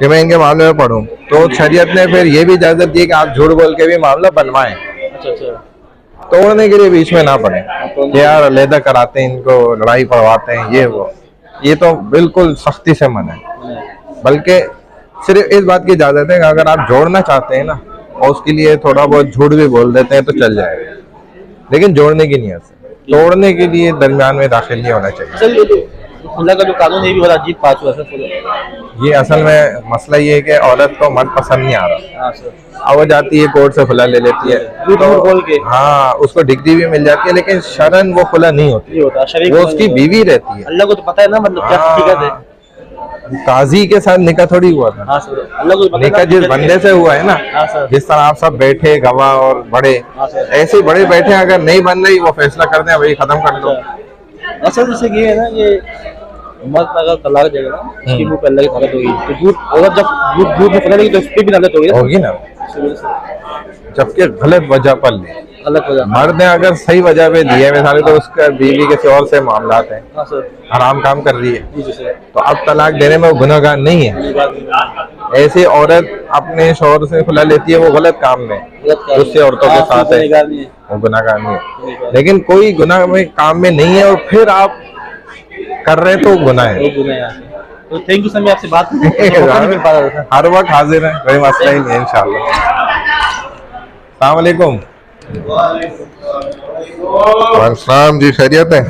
कि मैं इनके मामले में पढ़ूं, तो शरीयत ने फिर ये भी इजाजत दी कि आप झूठ बोल के भी मामला बनवाएं, अच्छा अच्छा। तोड़ने के लिए बीच में ना पड़े कि यार अलहदा कराते हैं इनको, लड़ाई पड़वाते हैं, ये तो बिल्कुल सख्ती से मना है। बल्कि सिर्फ इस बात की इजाजत है कि अगर आप जोड़ना चाहते हैं ना, और उसके लिए थोड़ा बहुत झूठ भी बोल देते हैं तो चल जाएगा, लेकिन जोड़ने की नीयत से। तोड़ने के लिए दरमियान में दाखिल नहीं होना चाहिए। सर ये जो खुला का जो कानून है ये भी बड़ा अजीब पास हुआ सर। ये असल में मसला ये है कि औरत को मर्द पसंद नहीं आ रहा, हाँ सर। अब वो जाती है कोर्ट से खुला ले लेती है, झूठ बोल के। हाँ उसको डिग्री भी मिल जाती है, लेकिन शरन वो खुला नहीं होती, नहीं होता, शरीक वो उसकी बीवी रहती है। अल्लाह को तो पता है ना, मतलब क्या हकीकत है। काजी के साथ निकाह थोड़ी हुआ था। हाँ सर, अल्लाह को पता है निकाह जिस बंदे से हुआ है ना, हाँ सर। जिस तरह आप सब बैठे गवाह और बड़े, हाँ सर। ऐसे ही बड़े बैठे, अगर नहीं बन रही वो फैसला करते हैं भाई खत्म कर दो। असल जैसे ये है ना, ये मर्द अगर तलाक देगा ना, उसकी मुंह पे अल्लाह की ताकत होगी, तो झूठ अगर जब झूठ में पकड़ लेगी तो उस पर भी ताकत होगी ना, जबकि गलत वजह पर ले। गलत वजह मर्द ने अगर सही वजह पे दिए मिसाल, तो उसका बीवी किसी और से मामलात है, हाँ सर, हराम काम कर रही है, जी जी सर, तो अब तलाक देने में वो गुनहगार नहीं है। ऐसी औरत अपने शौहर से खुला लेती है, वो गलत काम में दूसरी औरतों के साथ है, वो गुनहगार नहीं है। लेकिन कोई गुनाह में काम में नहीं है और फिर आप कर रहे तो गुनाह है। तो थैंक यू सर, मैं आपसे बात हर वक्त हाजिर है, कोई मसला ही नहीं है इंशाल्लाह। अस्सलाम वालेकुम। वालेकुम जी, खैरियत है?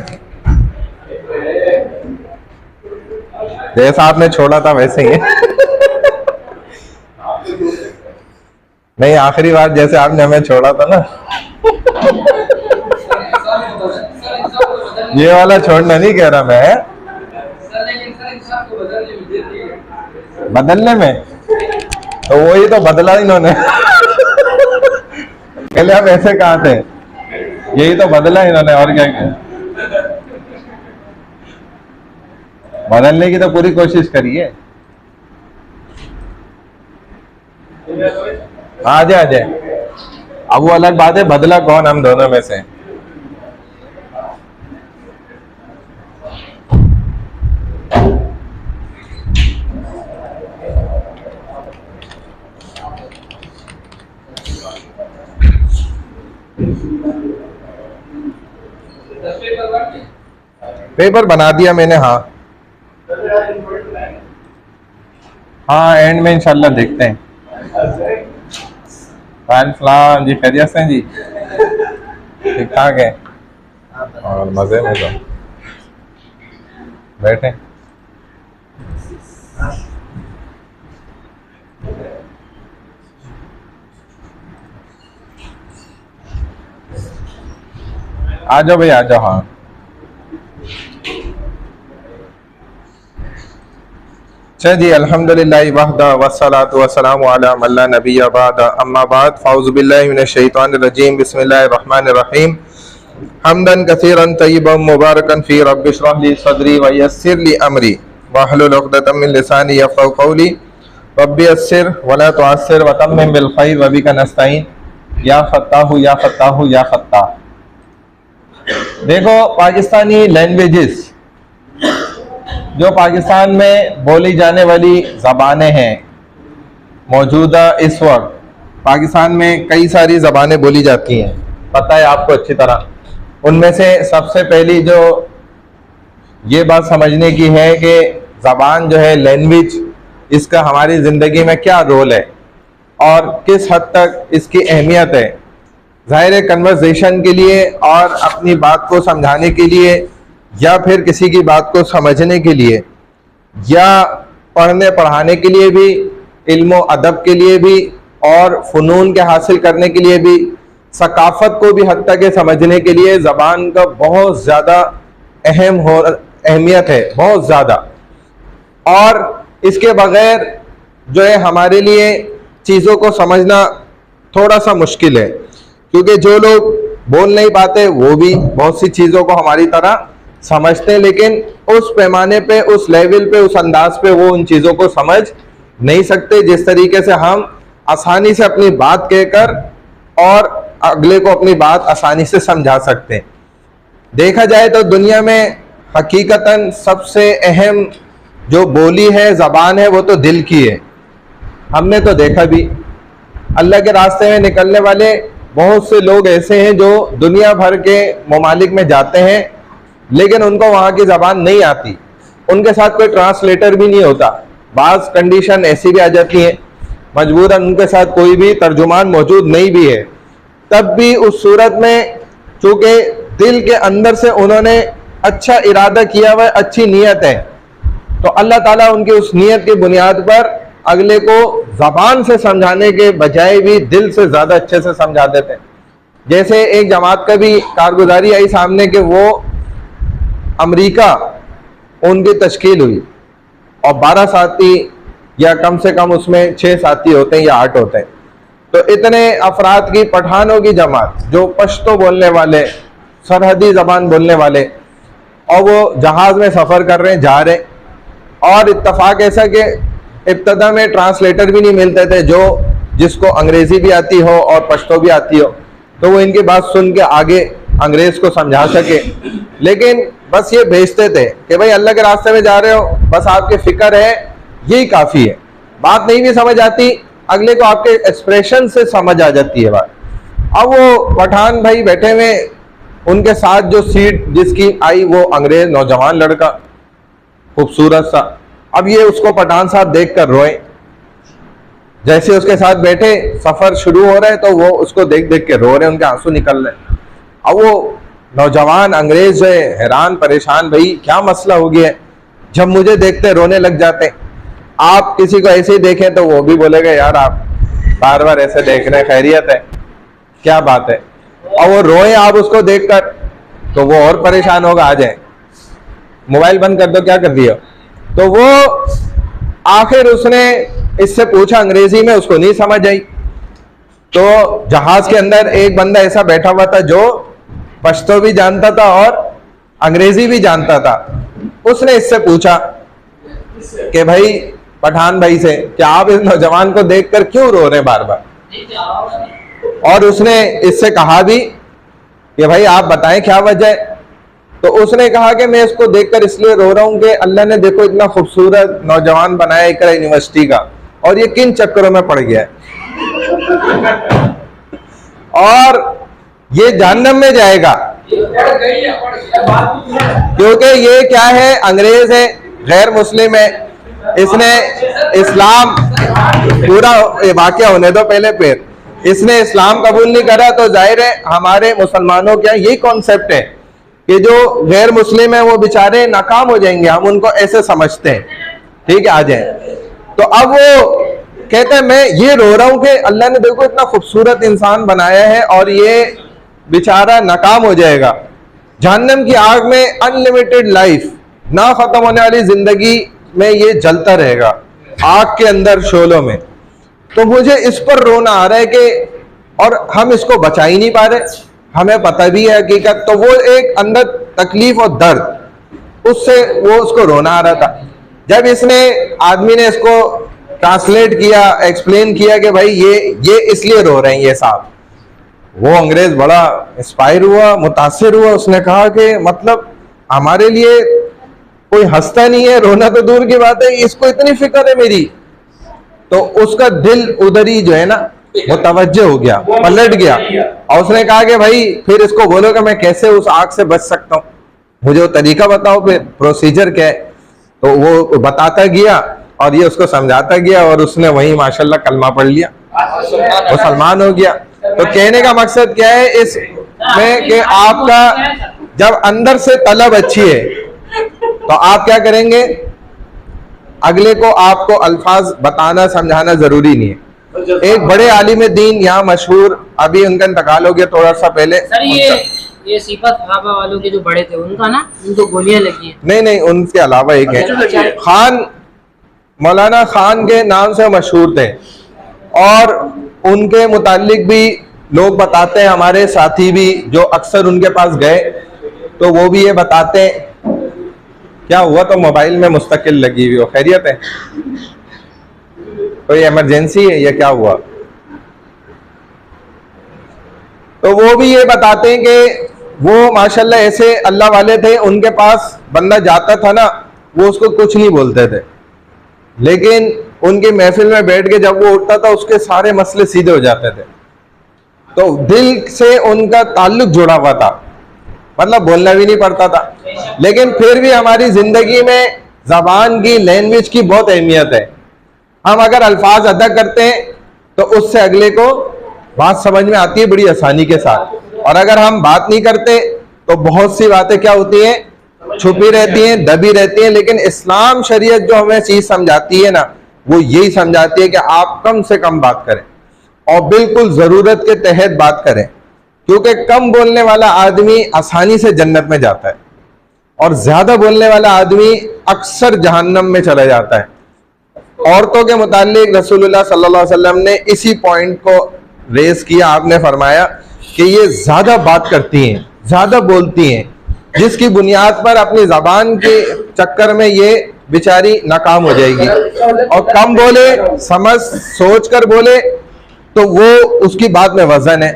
जैसा आपने छोड़ा था वैसे ही है। नहीं, आखिरी बार जैसे आपने हमें छोड़ा था ना, ये वाला छोड़ना नहीं कह रहा मैं, बदलने में तो वही तो बदला इन्होंने। पहले हम ऐसे कहा थे, यही तो बदला इन्होंने, और क्या किया। बदलने की तो पूरी कोशिश करिए। आ जाए अब वो अलग बात है, बदला कौन हम दोनों में से। पेपर बना दिया मैंने, हाँ हाँ, एंड में इंशाल्लाह देखते हैं। वालेकुम जी, खैरियत से जी? ठीक ठाक है और मजे में तो बैठे। आ जाओ भाई, आ जाओ। हाँ अच्छा जी, अल्हम्दुलिल्लाह वहदा वस्सलातु वस्सलामु अला मन ला नबिय्य बअद, अम्मा बाद, फ़अऊज़ु बिल्लाहि मिनश शैतानिर रजीम, बिस्मिल्लाहिर रहमानिर रहीम, हम्दन कसीरन तय्यिबन मुबारकन फ़ी, रब्बि इश्रह ली सदरी व यस्सिर ली अमरी वहलुल उक़दतम मिन लिसानी यफ़क़हू क़ौली, रब्बि यस्सिर व ला तुअस्सिर व तम्मिम बिल ख़ैर व बिका नस्तईन, या फ़त्ताहु या फ़त्ताहु या फ़त्ताह। देखो, पाकिस्तानी लैंग्वेजेस, जो पाकिस्तान में बोली जाने वाली ज़बानें हैं, मौजूदा इस वक्त पाकिस्तान में कई सारी ज़बानें बोली जाती हैं, पता है आपको अच्छी तरह। उनमें से सबसे पहली जो ये बात समझने की है कि ज़बान जो है, लैंग्वेज, इसका हमारी ज़िंदगी में क्या रोल है और किस हद तक इसकी अहमियत है। ज़ाहिर है, कन्वर्सेशन के लिए और अपनी बात को समझाने के लिए, या फिर किसी की बात को समझने के लिए, या पढ़ने पढ़ाने के लिए भी, इल्म व अदब के लिए भी, और फ़नून के हासिल करने के लिए भी, सकाफ़त को भी हद तक समझने के लिए ज़बान का बहुत ज़्यादा अहमियत है, बहुत ज़्यादा। और इसके बग़ैर जो है हमारे लिए चीज़ों को समझना थोड़ा सा मुश्किल है, क्योंकि जो लोग बोल नहीं पाते वो भी बहुत सी चीज़ों को हमारी तरह समझते हैं, लेकिन उस पैमाने पे, उस लेवल पे, उस अंदाज पे वो उन चीज़ों को समझ नहीं सकते जिस तरीके से हम आसानी से अपनी बात कहकर और अगले को अपनी बात आसानी से समझा सकते हैं। देखा जाए तो दुनिया में हकीकतन सबसे अहम जो बोली है, ज़बान है, वो तो दिल की है। हमने तो देखा भी, अल्लाह के रास्ते में निकलने वाले बहुत से लोग ऐसे हैं जो दुनिया भर के ममालिक में जाते हैं, लेकिन उनको वहाँ की ज़बान नहीं आती, उनके साथ कोई ट्रांसलेटर भी नहीं होता। बाज़ कंडीशन ऐसी भी आ जाती है मजबूरन उनके साथ कोई भी तर्जुमान मौजूद नहीं भी है, तब भी उस सूरत में चूँकि दिल के अंदर से उन्होंने अच्छा इरादा किया हुआ, अच्छी नीयत है, तो अल्लाह ताला उनकी उस नीयत की बुनियाद पर अगले को ज़बान से समझाने के बजाय भी दिल से ज़्यादा अच्छे से समझा देते हैं। जैसे एक जमात का भी कारगुजारी आई सामने कि वो अमेरिका उनकी तश्कील हुई और 12 साथी या कम से कम उसमें 6 साथी होते हैं या 8 होते हैं, तो इतने अफराद की पठानों की जमात जो पश्तो बोलने वाले, सरहदी ज़बान बोलने वाले, और वो जहाज़ में सफ़र कर रहे हैं, जा रहे, और इत्तफाक ऐसा कि इब्तदा में ट्रांसलेटर भी नहीं मिलते थे जो जिसको अंग्रेज़ी भी आती हो और पश्तो भी आती हो, तो वो इनकी बात सुन के आगे अंग्रेज़ को समझा सके। लेकिन बस ये भेजते थे कि भाई अल्लाह के रास्ते में जा रहे हो, बस आपकी फ़िक्र है, यही काफ़ी है। बात नहीं भी समझ आती, अगले को आपके एक्सप्रेशन से समझ आ जाती है बात। अब वो पठान भाई बैठे हुए, उनके साथ जो सीट जिसकी आई वो अंग्रेज़ नौजवान लड़का खूबसूरत सा, अब ये उसको पठान साहब देख कर रोए। जैसे उसके साथ बैठे, सफ़र शुरू हो रहा है तो वो उसको देख देख के रो रहे, उनके आंसू निकल रहे। अब वो नौजवान अंग्रेज जो है हैरान परेशान, भाई क्या मसला हो गया है, जब मुझे देखते रोने लग जाते, आप किसी को ऐसे ही देखें तो वो भी बोलेगा यार आप बार बार ऐसे देख रहे हैं, खैरियत है, क्या बात है। और वो रोए आप उसको देखकर तो वो और परेशान होगा, आ जाए मोबाइल बंद कर दो, क्या कर दिया। तो वो आखिर उसने इससे पूछा अंग्रेजी में, उसको नहीं समझ आई, तो जहाज के अंदर एक बंदा ऐसा बैठा हुआ था जो पश्तो भी जानता था और अंग्रेजी भी जानता था। उसने इससे पूछा कि भाई पठान भाई से कि आप इस नौजवान को देखकर क्यों रो रहे हैं बार बार, और उसने इससे कहा भी कि भाई आप बताएं क्या वजह है। तो उसने कहा कि मैं इसको देखकर इसलिए रो रहा हूं कि अल्लाह ने देखो इतना खूबसूरत नौजवान बनाया इकरा यूनिवर्सिटी का, और ये किन चक्करों में पड़ गया है और ये जहन्नम में जाएगा, क्योंकि ये क्या है, अंग्रेज है, गैर मुस्लिम है, इसने इस्लाम पूरा वाकया होने दो पहले, फिर इसने इस्लाम कबूल नहीं करा, तो जाहिर है हमारे मुसलमानों का यही कॉन्सेप्ट है कि जो गैर मुस्लिम है वो बेचारे नाकाम हो जाएंगे, हम उनको ऐसे समझते हैं, ठीक है, आ जाए। तो अब वो कहते हैं मैं ये रो रहा हूं कि अल्लाह ने देखो इतना खूबसूरत इंसान बनाया है और ये बेचारा नाकाम हो जाएगा, जहन्नम की आग में अनलिमिटेड लाइफ, ना खत्म होने वाली जिंदगी में ये जलता रहेगा आग के अंदर शोलों में। तो मुझे इस पर रोना आ रहा है कि, और हम इसको बचा ही नहीं पा रहे, हमें पता भी है हकीकत, तो वो एक अंदर तकलीफ और दर्द, उससे वो उसको रोना आ रहा था। जब इसने आदमी ने इसको ट्रांसलेट किया, एक्सप्लेन किया कि भाई ये इसलिए रो रहे हैं ये साहब, वो अंग्रेज बड़ा इंस्पायर हुआ, मुतासिर हुआ, उसने कहा कि मतलब हमारे लिए कोई हंसता नहीं है, रोना तो दूर की बात है, इसको इतनी फिक्र है मेरी। तो उसका दिल उधर ही जो है ना वो तवज्जो हो गया, पलट गया, और उसने कहा कि भाई फिर इसको बोलो कि मैं कैसे उस आग से बच सकता हूँ, मुझे वो तरीका बताओ, फिर प्रोसीजर क्या है। तो वो बताता गया और ये उसको समझाता गया, और उसने वही माशाल्लाह कलमा पढ़ लिया, मुसलमान हो गया। तो कहने का मकसद क्या है इसमें कि आपका जब अंदर से तलब अच्छी है तो आप क्या करेंगे, अगले को आपको अल्फाज बताना समझाना जरूरी नहीं है। एक बड़े आलिम दीन यहाँ मशहूर, अभी उनका इंतकाल हो गया थोड़ा सा पहले। सर ये सिफत सहाबा वालों के जो बड़े थे उनका ना, उनको गोलियां लगी हैं। नहीं, उनके अलावा एक है खान, मौलाना खान के नाम से मशहूर थे, और उनके मुतालिक भी लोग बताते हैं, हमारे साथी भी जो अक्सर उनके पास गए तो वो भी ये बताते हैं। क्या हुआ, तो मोबाइल में मुस्तकिल लगी हुई हो, खैरियत है, कोई इमरजेंसी है या क्या हुआ। तो वो भी ये बताते हैं कि वो माशाल्लाह ऐसे अल्लाह वाले थे, उनके पास बंदा जाता था ना वो उसको कुछ नहीं बोलते थे, लेकिन उनकी महफिल में बैठ के जब वो उठता था उसके सारे मसले सीधे हो जाते थे। तो दिल से उनका ताल्लुक जुड़ा हुआ था, मतलब बोलना भी नहीं पड़ता था। लेकिन फिर भी हमारी जिंदगी में जबान की, लैंग्वेज की बहुत अहमियत है। हम अगर अल्फाज अदा करते हैं तो उससे अगले को बात समझ में आती है बड़ी आसानी के साथ, और अगर हम बात नहीं करते तो बहुत सी बातें क्या होती हैं, छुपी रहती हैं, दबी रहती हैं। लेकिन इस्लाम शरीयत जो हमें चीज समझाती है ना, वो यही समझाती है कि आप कम से कम बात करें और बिल्कुल जरूरत के तहत बात करें, क्योंकि कम बोलने वाला आदमी आसानी से जन्नत में जाता है और ज्यादा बोलने वाला आदमी अक्सर जहन्नम में चला जाता है। औरतों के मुतालिक रसूलुल्लाह सल्लल्लाहु अलैहि वसल्लम ने इसी पॉइंट को रेस किया। आपने फरमाया कि ये ज्यादा बात करती हैं, ज्यादा बोलती हैं, जिसकी बुनियाद पर अपनी जबान के चक्कर में ये बेचारी नाकाम हो जाएगी। और कम बोले, समझ सोच कर बोले तो वो उसकी बात में वजन है।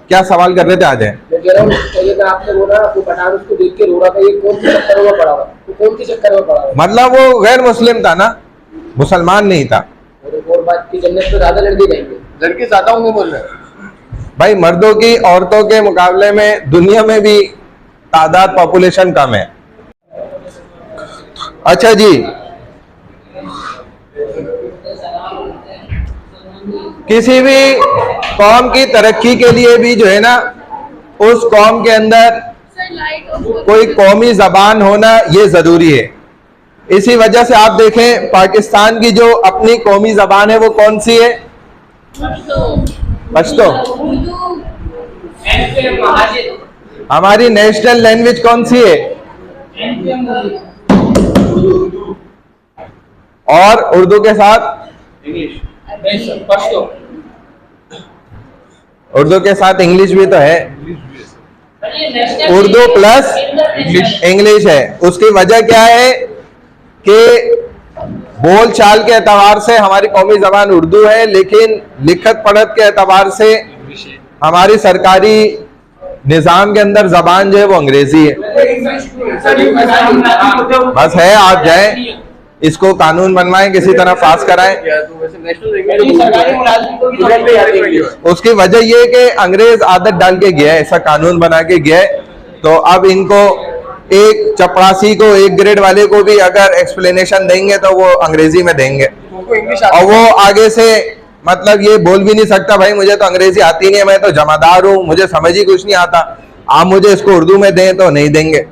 क्या सवाल कर रहे थे? आ जाए। आपने बोला वो पठान उसको देख के रो रहा था, ये कौन सी चक्कर में पड़ा हुआ? तो कौन सी चक्कर में पड़ा हुआ? मतलब वो गैर मुस्लिम था ना, मुसलमान नहीं था। और बात की जन्नत में ज्यादा लड़के जाएंगे, लड़के ज्यादा होंगे बोल रहे हैं भाई। मर्दों की औरतों के मुकाबले में दुनिया में भी तादाद, पॉपुलेशन कम है। अच्छा जी, किसी भी कौम की तरक्की के लिए भी जो है ना, उस कौम के अंदर कोई कौमी जबान होना ये जरूरी है। इसी वजह से आप देखें पाकिस्तान की जो अपनी कौमी जबान है वो कौन सी है? पश्तो। हमारी नेशनल लैंग्वेज कौन सी है? और उर्दू के साथ उर्दू के साथ इंग्लिश भी तो है। उर्दू प्लस इंग्लिश है। उसकी वजह क्या है कि बोल चाल के एतबार से हमारी कौमी जबान उर्दू है, लेकिन लिखत पढ़त के एतबार से हमारी सरकारी निजाम के अंदर जबान जो है वो अंग्रेजी है। बस है, आप जाएं, इसको कानून बनवाएं, किसी तरह पास कराएं। उसकी वजह ये है कि अंग्रेज आदत डाल के गया है, ऐसा कानून बना के गया है। तो अब इनको एक चपरासी को, एक ग्रेड वाले को भी अगर एक्सप्लेनेशन देंगे तो वो अंग्रेजी में देंगे, और वो आगे से मतलब ये बोल भी नहीं सकता भाई मुझे तो अंग्रेजी आती नहीं है, मैं तो जमादार हूँ, मुझे समझ ही कुछ नहीं आता, आप मुझे इसको उर्दू में दें तो नहीं देंगे।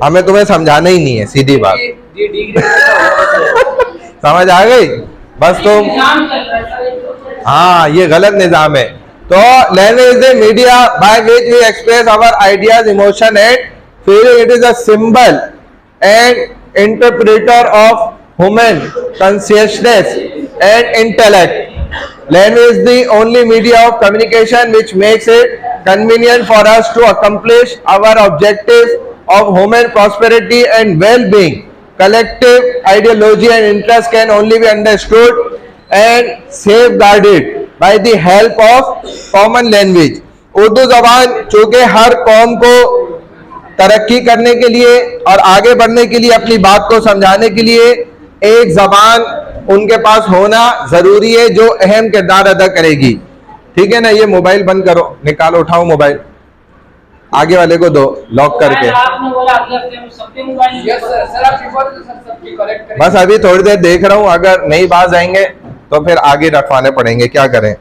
हमें तुम्हें समझाना ही नहीं है, सीधी बात। समझ आ गई? बस तुम, हाँ, ये गलत निजाम है। तो language is the media by which we express our ideas, emotion and feeling. It is a symbol and interpreter of human consciousness and intellect. Language is the only media of communication which makes it convenient for us to accomplish our objectives of human prosperity and well-being. Collective ideology and interest can only be understood and safeguarded by the help of common language. Urdu जबान चूँकि हर कौम को तरक्की करने के लिए और आगे बढ़ने के लिए, अपनी बात को समझाने के लिए एक जबान उनके पास होना जरूरी है जो अहम किरदार अदा करेगी। ठीक है ना? ये मोबाइल बंद करो, निकालो, उठाओ मोबाइल, आगे वाले को दो लॉक करके। बस अभी थोड़ी देर देख रहा हूं, अगर नहीं बाज आएंगे तो फिर आगे रखवाने पड़ेंगे, क्या करें।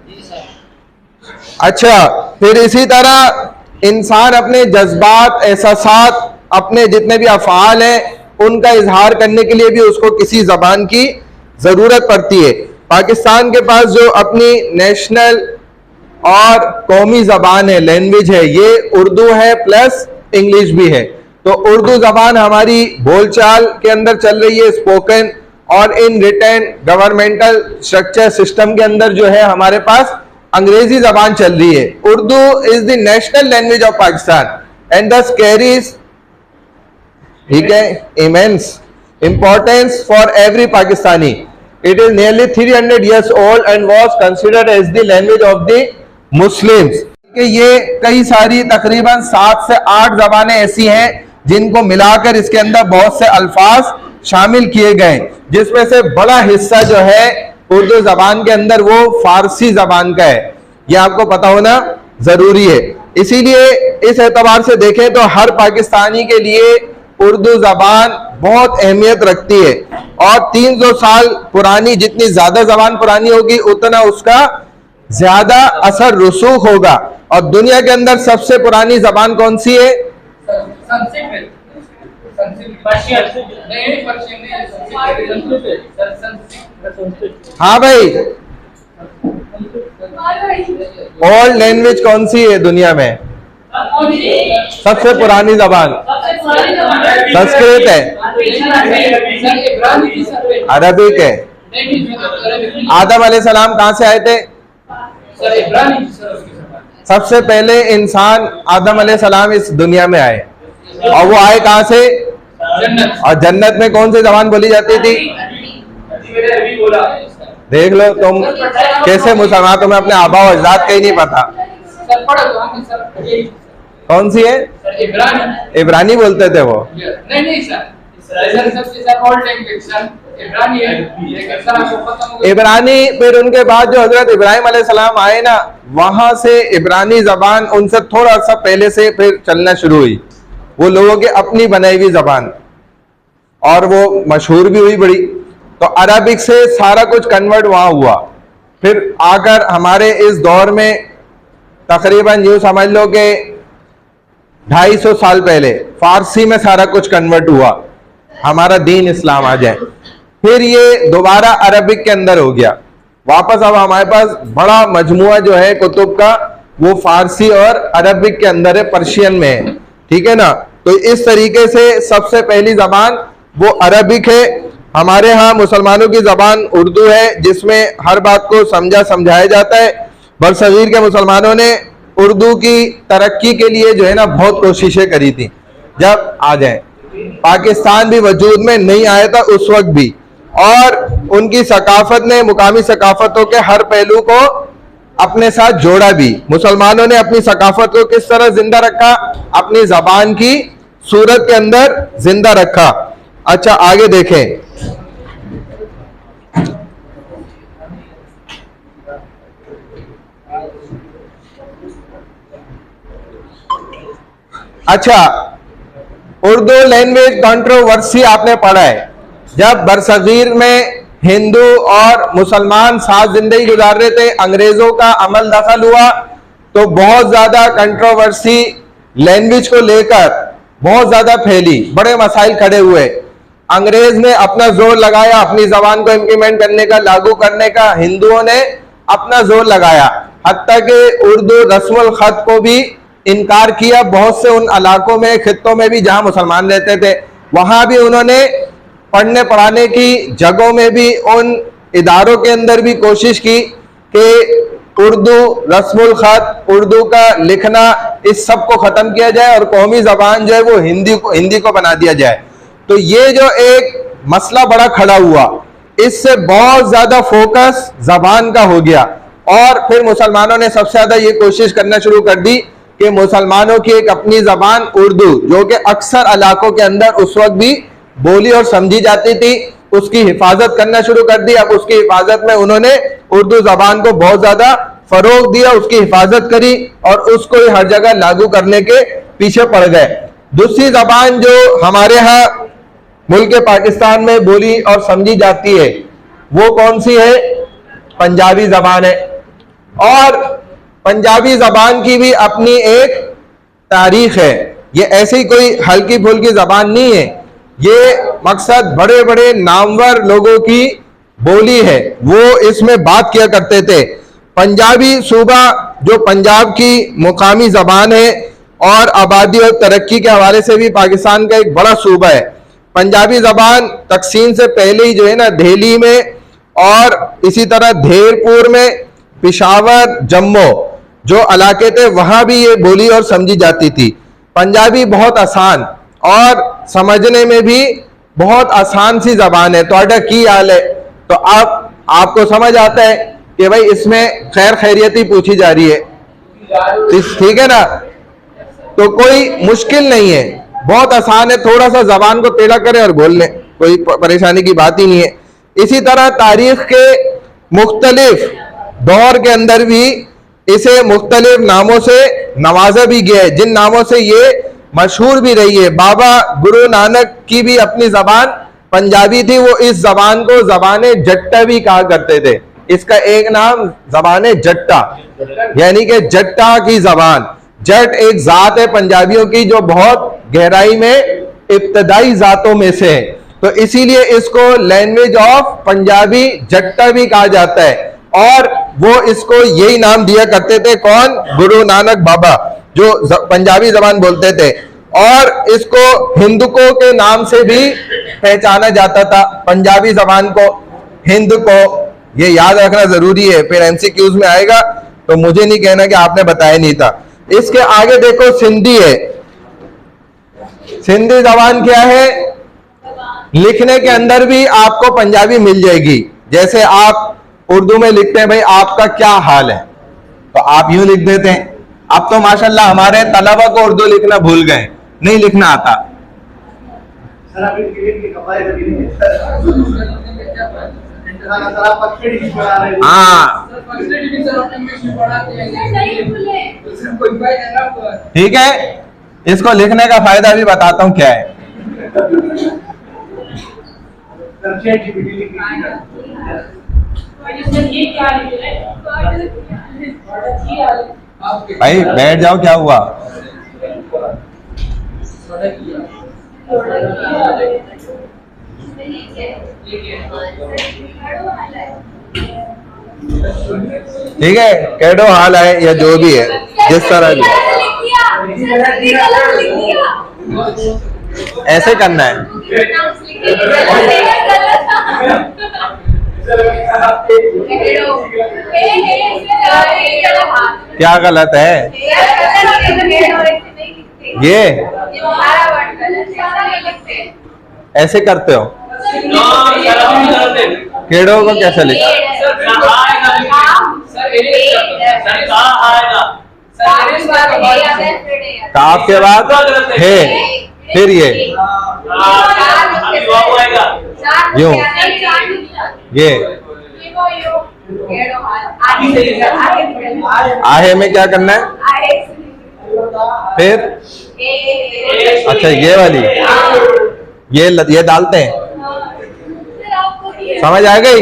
अच्छा, फिर इसी तरह इंसान अपने जज्बात, एहसासात, अपने जितने भी अफ़आल हैं उनका इजहार करने के लिए भी उसको किसी जबान की जरूरत पड़ती है। पाकिस्तान के पास जो अपनी नेशनल और कौमी जबान है, लैंग्वेज है, ये उर्दू है प्लस इंग्लिश भी है। तो उर्दू जबान हमारी बोलचाल के अंदर चल रही है, स्पोकन, और in written governmental structure system के अंदर जो है हमारे पास अंग्रेजी जबान चल रही है। Urdu is the national language of Pakistan and दस कैरीज, ठीक है, immense importance for every Pakistani. It is nearly 300 years old and was considered as the language of the Muslims. कि ये कई सारी तकरीबन 7 से 8 ज़बानें ऐसी हैं जिनको मिलाकर इसके अंदर बहुत से अल्फाज शामिल किए गए, जिसमें से बड़ा हिस्सा जो है उर्दू जबान के अंदर वो फारसी जबान का है, ये आपको पता होना जरूरी है। इसीलिए इस एतबार से देखें तो हर पाकिस्तानी के लिए उर्दू जबान बहुत अहमियत रखती है, और 300 साल पुरानी, जितनी ज्यादा जबान पुरानी होगी उतना उसका ज्यादा असर रसूख होगा। और दुनिया के अंदर सबसे पुरानी जबान कौन सी है? हाँ भाई, ओल्ड लैंग्वेज कौन सी है दुनिया में? सबसे पुरानी जबान संस्कृत है, अरबिक है। आदम अलैहिस्सलाम कहाँ से आए थे? सबसे पहले इंसान आदम अलैहिस्सलाम इस दुनिया में आए, और वो आए कहाँ से? और जन्नत में कौन सी जबान बोली जाती थी? देख लो तुम कैसे मुसलमान, तुम्हें अपने आबा और अजदाद का ही नहीं पता। कौन सी है? इब्रानी बोलते थे वो। इब्रानी, फिर उनके बाद जो हजरत इब्राहिम अलैहिस्सलाम आए ना, वहां से इब्रानी जबान उनसे थोड़ा सा पहले से फिर चलना शुरू हुई, वो लोगों की अपनी बनाई हुई जबान, और वो मशहूर भी हुई बड़ी। तो अरबिक से सारा कुछ कन्वर्ट वहां हुआ, फिर आकर हमारे इस दौर में तकरीबन यूं समझ लो कि 250 साल पहले फारसी में सारा कुछ कन्वर्ट हुआ, हमारा दीन इस्लाम आ जाए, फिर ये दोबारा अरबिक के अंदर हो गया वापस। अब हमारे पास बड़ा मजमुआ जो है कुतुब का, वो फारसी और अरबिक के अंदर है, पर्शियन में है, ठीक है ना। तो इस तरीके से सबसे पहली जबान वो अरबिक है। हमारे यहाँ मुसलमानों की जबान उर्दू है, जिसमें हर बात को समझाया जाता है। बरसगीर के मुसलमानों ने उर्दू की तरक्की के लिए जो है ना बहुत कोशिशें करी थी। जब आ जाए, पाकिस्तान भी वजूद में नहीं आया था उस वक्त भी, और उनकी सकाफत ने मुकामी सकाफतों के हर पहलू को अपने साथ जोड़ा भी। मुसलमानों ने अपनी सकाफत को किस तरह जिंदा रखा? अपनी जबान की सूरत के अंदर जिंदा रखा। अच्छा, आगे देखें। अच्छा, उर्दू लैंग्वेज कंट्रोवर्सी आपने पढ़ा है। जब बरसगीर में हिंदू और मुसलमान साथ जिंदगी गुजार रहे थे, अंग्रेजों का अमल दखल हुआ, तो बहुत ज्यादा कंट्रोवर्सी लैंग्वेज को लेकर बहुत ज्यादा फैली, बड़े मसाइल खड़े हुए। अंग्रेज ने अपना जोर लगाया अपनी जबान को इम्प्लीमेंट करने का, लागू करने का, हिंदुओं ने अपना जोर लगाया, हत्ता कि उर्दू रस्मुल खत को भी इनकार किया। बहुत से उन इलाकों में, खित्तों में भी जहां मुसलमान रहते थे, वहां भी उन्होंने पढ़ने पढ़ाने की जगहों में भी, उन इदारों के अंदर भी कोशिश की कि उर्दू रस्मुल खत, उर्दू का लिखना, इस सब को खत्म किया जाए और कौमी जबान जो है वो हिंदी को बना दिया जाए। तो ये जो एक मसला बड़ा खड़ा हुआ, इससे बहुत ज्यादा फोकस जबान का हो गया, और फिर मुसलमानों ने सबसे ज्यादा ये कोशिश करना शुरू कर दी कि मुसलमानों की एक अपनी जबान उर्दू, जो कि अक्सर इलाकों के अंदर उस वक्त भी बोली और समझी जाती थी, उसकी हिफाजत करना शुरू कर दी। अब उसकी हिफाजत में उन्होंने उर्दू जबान को बहुत ज्यादा फरोग दिया, उसकी हिफाजत करी, और उसको ही हर जगह लागू करने के पीछे पड़ गए। दूसरी जबान जो हमारे यहाँ मुल्क पाकिस्तान में बोली और समझी जाती है, वो कौन सी है? पंजाबी जबान है। और पंजाबी जबान की भी अपनी एक तारीख है, ये ऐसी कोई हल्की फुल्की जबान नहीं है, ये मकसद बड़े बड़े नामवर लोगों की बोली है, वो इसमें बात किया करते थे। पंजाबी सूबा जो पंजाब की मुकामी जबान है, और आबादी और तरक्की के हवाले से भी पाकिस्तान का एक बड़ा सूबा है। पंजाबी जबान तकसीम से पहले ही जो है ना दिल्ली में, और इसी तरह धेरपुर में, पेशावर, जम्मू जो इलाके थे, वहां भी ये बोली और समझी जाती थी। पंजाबी बहुत आसान और समझने में भी बहुत आसान सी जबान है। तो की हाल है, तो आपको समझ आता है कि भाई इसमें खैर खैरियती पूछी जा रही है, ठीक है ना। तो कोई मुश्किल नहीं है, बहुत आसान है, थोड़ा सा जबान को टेढ़ा करें और बोल लें, कोई परेशानी की बात ही नहीं है। इसी तरह तारीख के मुख्तलिफ दौर के अंदर भी इसे मुख्तलिफ नामों से नवाजा भी गया है, जिन नामों से ये मशहूर भी रही है। बाबा गुरु नानक की भी अपनी जबान पंजाबी थी, वो इस जबान को जबान जट्टा भी कहा करते थे। इसका एक नाम जबान जट्टा, यानी कि जट्टा की जबान। जट एक जात है पंजाबियों की जो बहुत गहराई में इब्तदाई जातों में से है, तो इसीलिए इसको लैंग्वेज ऑफ पंजाबी जट्टा भी कहा जाता है। और वो इसको यही नाम दिया करते थे, कौन? गुरु नानक बाबा, जो पंजाबी जबान बोलते थे। और इसको हिंदुको के नाम से भी पहचाना जाता था, पंजाबी जबान को हिंद को। ये याद रखना जरूरी है, फिर एमसीक्यूज में आएगा तो मुझे नहीं कहना कि आपने बताया नहीं था। इसके आगे देखो सिंधी है। सिंधी जबान क्या है? लिखने के अंदर भी आपको पंजाबी मिल जाएगी। जैसे आप उर्दू में लिखते हैं भाई आपका क्या हाल है, तो आप यूं लिख देते हैं। अब तो माशाल्लाह हमारे तलबा को उर्दू लिखना भूल गए, नहीं लिखना आता। हाँ ठीक है, इसको लिखने का फायदा भी बताता हूं क्या है। भाई बैठ जाओ, क्या हुआ? ठीक है, कैडो हाल है या जो भी है, जिस तरह भी ऐसे करना है। क्या गलत है ये? ऐसे करते हो? केड़ो को कैसे लिखा? काफ के बाद है, फिर ये यूं, ये आहे में क्या करना है? फिर अच्छा ये वाली, ये डालते हैं, समझ आ गई?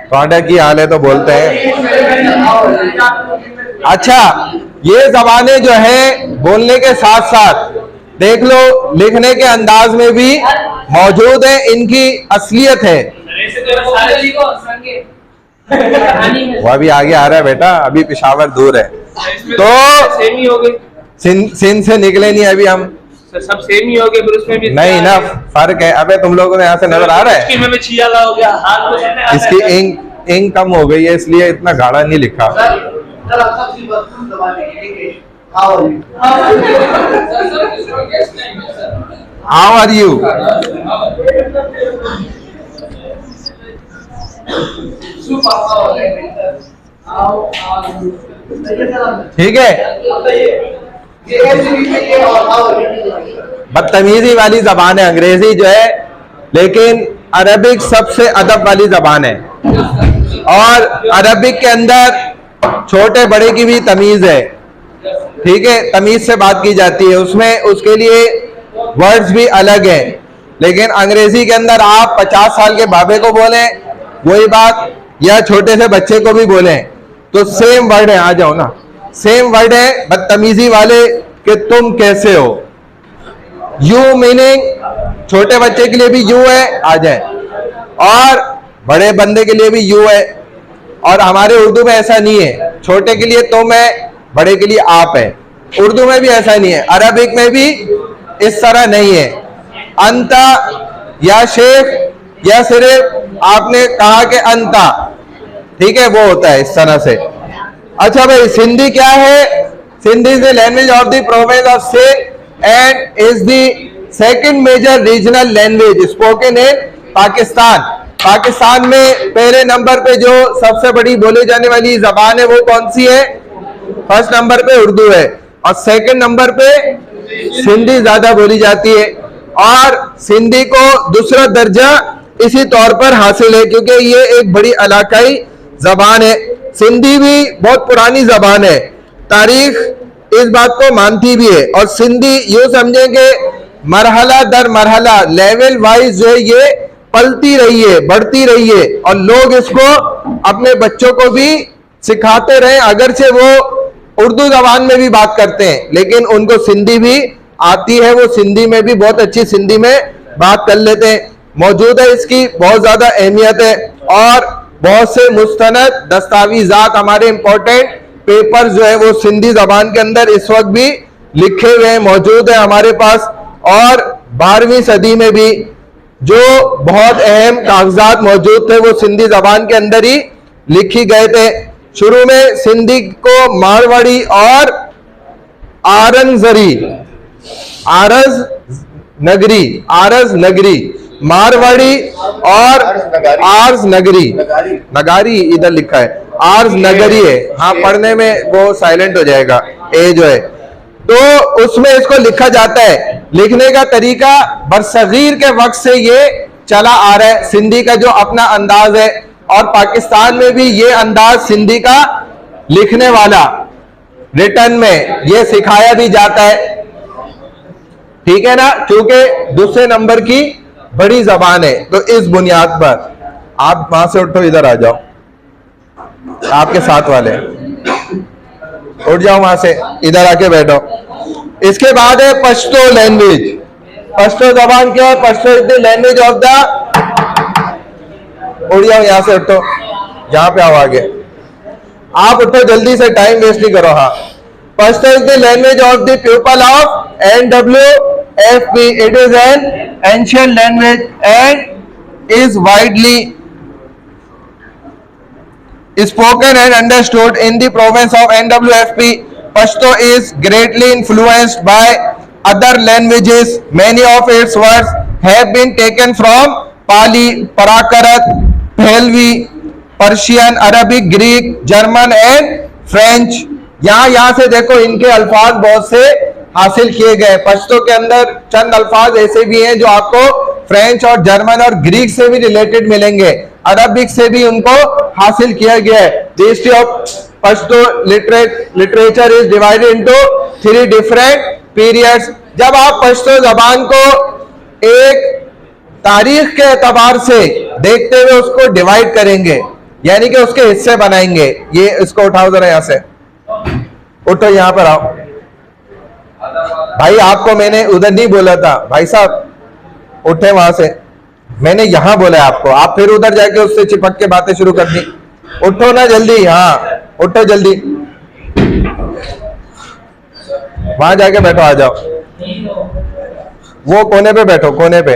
थोड़ा की हाल है तो बोलते हैं। अच्छा, ये जबानें जो है बोलने के साथ साथ देख लो लिखने के अंदाज में भी मौजूद है, इनकी असलियत है। वो अभी आगे आ रहा है बेटा, अभी पेशावर दूर है तो सिंध से निकले नहीं अभी हम, सब सेम ही हो गए, फिर उसमें भी नहीं ना फर्क है। अबे तुम लोगों ने यहाँ से नजर आ रहा है, इसकी इंक कम हो गई है इसलिए इतना गाढ़ा नहीं लिखा। How are you? ठीक है, बदतमीजी वाली जबान है अंग्रेजी जो है, लेकिन अरबिक सबसे अदब वाली जबान है। और अरबिक के अंदर छोटे बड़े की भी तमीज है, ठीक है, तमीज से बात की जाती है उसमें, उसके लिए वर्ड्स भी अलग है। लेकिन अंग्रेजी के अंदर आप 50 साल के बाबे को बोलें वही बात, या छोटे से बच्चे को भी बोलें तो सेम वर्ड है। आ जाओ ना, सेम वर्ड है बदतमीजी वाले कि तुम कैसे हो। यू मीनिंग छोटे बच्चे के लिए भी यू है, आ जाए, और बड़े बंदे के लिए भी यू है। और हमारे उर्दू में ऐसा नहीं है, छोटे के लिए तुम है, बड़े के लिए आप है। उर्दू में भी ऐसा नहीं है, अरबिक में भी इस तरह नहीं है। अंता या शेख या सिर्फ आपने कहा कि अंता, ठीक है, वो होता है इस तरह से। अच्छा भाई, सिंधी क्या है? Sindhi is the language of the province of Sindh and is the second major regional language spoken in Pakistan. Pakistan में पहले नंबर पे जो सबसे बड़ी बोले जाने वाली जबान है वो कौन सी है? फर्स्ट नंबर पे उर्दू है, और सेकंड नंबर पे सिंधी ज्यादा बोली जाती है और सिंधी को दूसरा दर्जा इसी तौर पर हासिल है क्योंकि ये एक बड़ी इलाकाई जबान है। सिंधी भी बहुत पुरानी जबान है, तारीख इस बात को मानती भी है और सिंधी यूं समझें कि मरहला दर मरहला लेवल वाइज जो है ये पलती रही है, बढ़ती रही है और लोग इसको अपने बच्चों को भी सिखाते रहे। अगरचे वो उर्दू जबान में भी बात करते हैं लेकिन उनको सिंधी भी आती है, वो सिंधी में भी बहुत अच्छी सिंधी में बात कर लेते हैं। मौजूद है, इसकी बहुत ज्यादा अहमियत है और बहुत से मुस्तनद दस्तावेजात हमारे इंपॉर्टेंट पेपर जो है वो सिंधी जबान के अंदर इस वक्त भी लिखे हुए हैं, मौजूद है हमारे पास। और 12वीं सदी में भी जो बहुत अहम कागजात मौजूद थे वो सिंधी जबान के अंदर ही लिखी गए थे। शुरू में सिंधी को मारवाड़ी और आरज नगरी मारवाड़ी और आर्ज नगरी, नगारी इधर लिखा है, आर्ज नगरी है। हाँ, पढ़ने में वो साइलेंट हो जाएगा ए जो है, तो उसमें इसको लिखा जाता है। लिखने का तरीका बरसगीर के वक्त से ये चला आ रहा है, सिंधी का जो अपना अंदाज है और पाकिस्तान में भी ये अंदाज सिंधी का लिखने वाला रिटर्न में ये सिखाया भी जाता है। ठीक है ना, क्योंकि दूसरे नंबर की बड़ी जबान है। तो इस बुनियाद पर आप वहां से उठो, इधर आ जाओ, आपके साथ वाले उठ जाओ वहां से, इधर आके बैठो। इसके बाद है पश्तो लैंग्वेज। पश्तो जबान क्या है? Pashto is the language of the, उठ जाओ यहां से, उठो, जहां पे आओ आगे, आप उठो जल्दी से, टाइम वेस्ट नहीं करो। हाँ, Pashto is the language of the people of NWFP. It is an ancient language and is widely spoken and understood in the province of NWFP. Pashto is greatly influenced by other languages. Many of its words have been taken from Pali, Prakrit, Pahlavi, Persian, Arabic, Greek, German and French. यहाँ से देखो इनके अल्फाज बहुत से हासिल किए गए। पश्तो के अंदर चंद अल्फाज ऐसे भी हैं जो आपको फ्रेंच और जर्मन और ग्रीक से भी रिलेटेड मिलेंगे, अरबिक से भी उनको हासिल किया गया है। The history of Pashto literature is divided into 3 different periods. जब आप पश्तो जबान को एक तारीख के एतबार से देखते हुए उसको डिवाइड करेंगे, यानी कि उसके हिस्से बनाएंगे। ये इसको उठाओ जरा, यहां से उठो, यहां पर आओ भाई। आपको मैंने उधर नहीं बोला था भाई साहब, उठे वहां से, मैंने यहां बोला है आपको, आप फिर उधर जाके उससे चिपक के बातें शुरू कर दी। उठो ना जल्दी, हाँ उठो जल्दी, वहां जाके बैठो, आ जाओ, वो कोने पे बैठो, कोने पे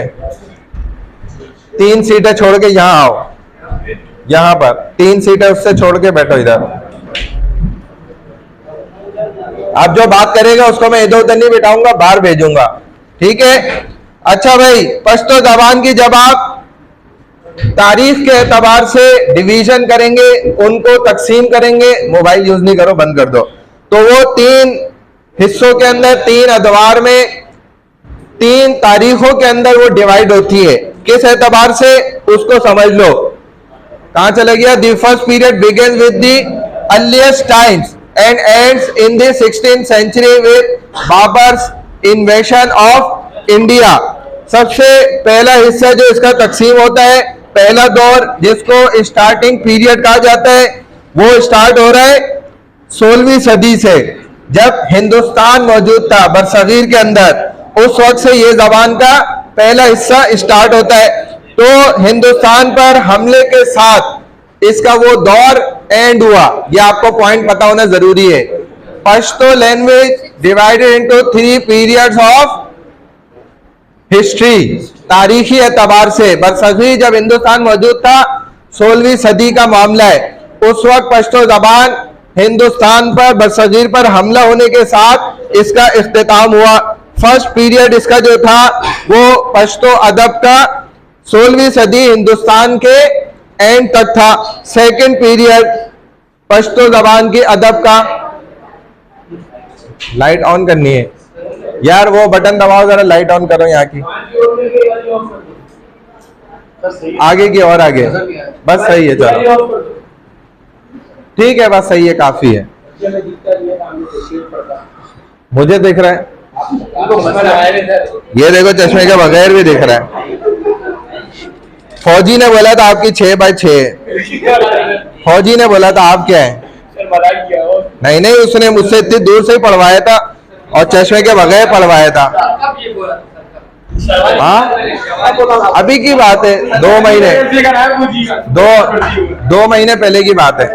3 सीटें छोड़ के यहां आओ, यहां पर 3 सीटें उससे छोड़ के बैठो इधर। आप जो बात करेगा उसको मैं इधर उधर नहीं बिठाऊंगा, बाहर भेजूंगा, ठीक है। अच्छा भाई, पश्तो जबान की जब आप तारीख के एतबार से डिवीजन करेंगे, उनको तकसीम करेंगे, मोबाइल यूज नहीं करो, बंद कर दो, तो वो 3 हिस्सों के अंदर, 3 अदवार में, 3 तारीखों के अंदर वो डिवाइड होती है। किस एतबार से उसको समझ लो। कहां चला गया? The first period begins with the earliest times and ends in the 16th century with Babar's invasion of India. सबसे पहला हिस्सा जो इसका तकसीम होता है, पहला दौर जिसको स्टार्टिंग पीरियड कहा जाता है, वो स्टार्ट हो रहा है 16वीं सदी से, जब हिंदुस्तान मौजूद था बरसगीर के अंदर। उस वक्त से ये जबान का पहला हिस्सा स्टार्ट होता है। तो हिंदुस्तान पर हमले के साथ इसका वो दौर एंड हुआ, ये आपको पॉइंट पता होना जरूरी है। Pashto language divided into 3 periods of history. तारीखी एतबार से बरसगीर जब हिंदुस्तान मौजूद था, 16वीं सदी का मामला है। उस वक्त पश्तो जबान हिंदुस्तान पर, बरसगीर पर हमला होने के साथ इसका इख्तिताम हुआ। फर्स्ट पीरियड इसका जो था वो पश्तो अदब का 16वीं सदी हिंदुस्तान के एंड तक था। सेकंड पीरियड पश्तो जबान की अदब का, लाइट ऑन करनी है, यार वो बटन दबाओ जरा, लाइट ऑन करो यहाँ की, आगे की और आगे, बस सही है, चलो ठीक है, बस सही है, काफी है, मुझे दिख रहा है, ये देखो चश्मे के बगैर भी दिख रहा है। फौजी ने बोला था आपकी 6x6, फौजी ने बोला था आप क्या है? नहीं नहीं, उसने मुझसे इतनी दूर से ही पढ़वाया था और चश्मे के बगैर पढ़वाया था। हाँ अभी की बात है, 2 महीने, 2 महीने पहले की बात है।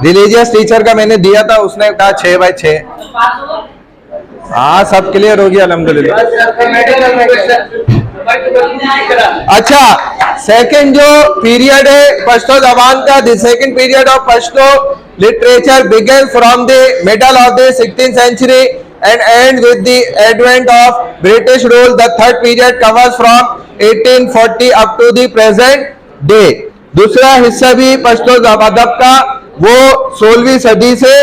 रिलीजियस टीचर का मैंने दिया था, उसने कहा 6x6। हाँ सब क्लियर हो गया अल्हम्दुलिल्लाह। अच्छा, सेकंड जो पीरियड है पश्तो जबान का, the second period of Pashto literature began from the middle of the 16th century and ends with the advent of British rule. The third period covers from 1840 up to the present day. दूसरा हिस्सा भी पश्तो अदब का वो 16वीं सदी से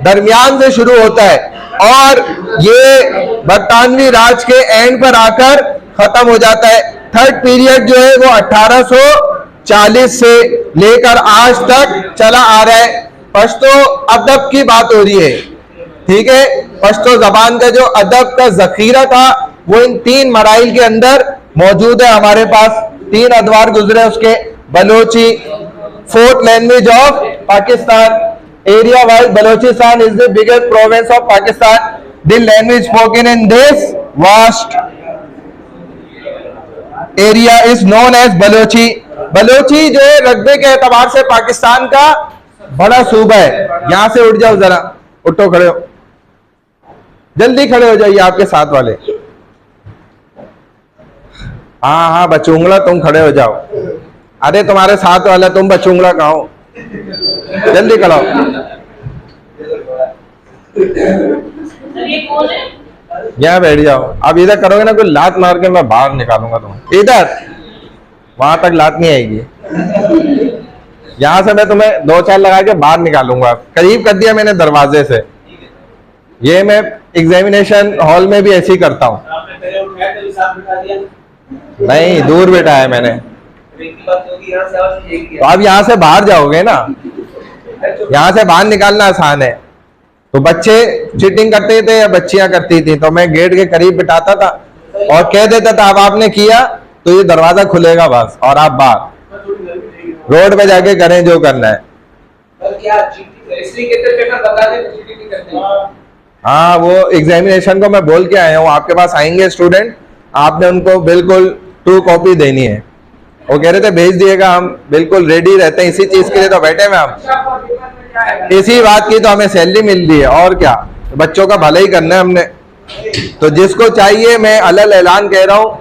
दरमियान से शुरू होता है और ये बरतानवी राज के एंड पर आकर खत्म हो जाता है। थर्ड पीरियड जो है वो 1840 से लेकर आज तक चला आ रहा है। पश्तो अदब की बात हो रही है, ठीक है। पश्तो जबान का जो अदब का जखीरा था वो इन 3 मराइल के अंदर मौजूद है। हमारे पास 3 अदवार गुजरे उसके। Balochi, 4th language of Pakistan, area wise Balochistan is the biggest province of Pakistan. The language spoken in this vast area is known as Balochi. Balochi जो है रकबे के एतबार से पाकिस्तान का बड़ा सूबा है। यहां से उठ जाओ जरा, उठो, खड़े हो, जल्दी खड़े हो जाइए आपके साथ वाले। हाँ हाँ बचूंगला, तुम खड़े हो जाओ। अरे तुम्हारे साथ वाला तुम बचूंगला कहाँ हो, जल्दी कराओ। यहाँ बैठ जाओ। अब इधर करोगे ना कोई लात मार के मैं बाहर निकालूंगा तुम्हें। इधर, वहां तक लात नहीं आएगी। यहां से मैं तुम्हें 2-4 लगा के बाहर निकालूंगा। करीब कर दिया मैंने दरवाजे से। ये मैं एग्जामिनेशन हॉल में भी ऐसे ही करता हूँ। नहीं, दूर बैठाया मैंने। तो अब यहाँ से बाहर जाओगे ना, यहाँ से बाहर निकालना आसान है। तो बच्चे चीटिंग करते थे या बच्चियां करती थी, तो मैं गेट के करीब बिठाता था और कह देता था अब आपने किया तो ये दरवाजा खुलेगा बस, और आप बाहर रोड पे जाके करें जो करना है। हाँ वो एग्जामिनेशन को मैं बोल के आया हूँ, आपके पास आएंगे स्टूडेंट, आपने उनको बिल्कुल ट्रू कॉपी देनी है। वो कह रहे थे भेज दिएगा, हम बिल्कुल रेडी रहते हैं, इसी चीज के लिए तो बैठे हुए हम, इसी बात की तो हमें सैलरी मिल रही है और क्या, बच्चों का भला ही करना है हमने। तो जिसको चाहिए मैं अलग ऐलान कह रहा हूँ,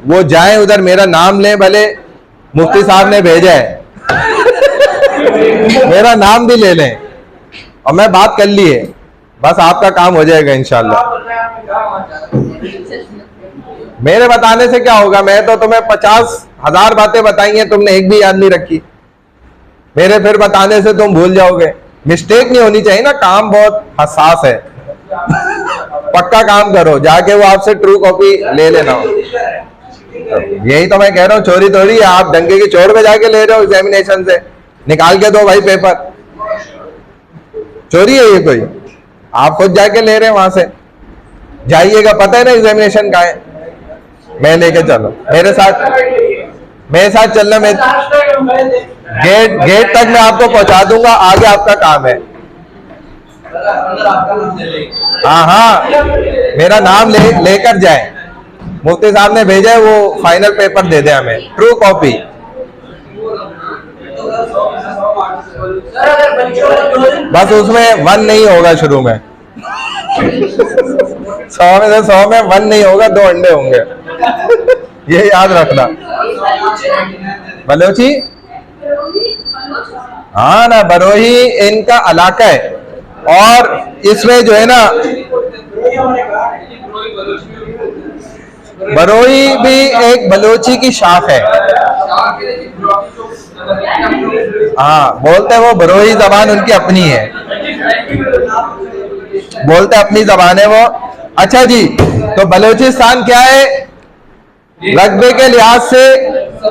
वो जाए उधर, मेरा नाम लें, भले मुफ्ती साहब ने भेजा है मेरा नाम भी ले लें और मैं बात कर ली है, बस आपका काम हो जाएगा इंशाल्लाह। मेरे बताने से क्या होगा, मैं तो तुम्हें 50,000 बातें बताई हैं, तुमने एक भी याद नहीं रखी। मेरे फिर बताने से तुम भूल जाओगे। मिस्टेक नहीं होनी चाहिए ना, काम बहुत हसास है। पक्का काम करो, जाके वो आपसे ट्रू कॉपी ले लेना। यही तो मैं कह रहा हूँ, चोरी थोड़ी है, आप डंके की चोट पे जाके ले रहे हो एग्जामिनेशन से, निकाल के दो भाई पेपर। चोरी है ये कोई? आप खुद जाके ले रहे हैं वहां से, जाइएगा, पता है ना एग्जामिनेशन कहाँ है। मैं लेके चलो, मेरे साथ चलना, मैं गेट तक मैं आपको पहुंचा दूंगा, आगे आपका काम है। हाँ हाँ मेरा नाम लेकर जाए, मुफ्ती साहब ने भेजा है, वो फाइनल पेपर दे दे हमें, ट्रू कॉपी। बस उसमें 1 नहीं होगा शुरू में, 100 में से 100 में 1 नहीं होगा, 2 अंडे होंगे, ये याद रखना। बलोची, हाँ ना, बरोही इनका इलाका है और इसमें जो है ना, बरोही भी एक बलोची की शाख है। हाँ बोलते हैं वो बरोही जबान उनकी अपनी है। बोलते अपनी जबान है वो। अच्छा जी, तो बलूचिस्तान क्या है? रकबे के लिहाज से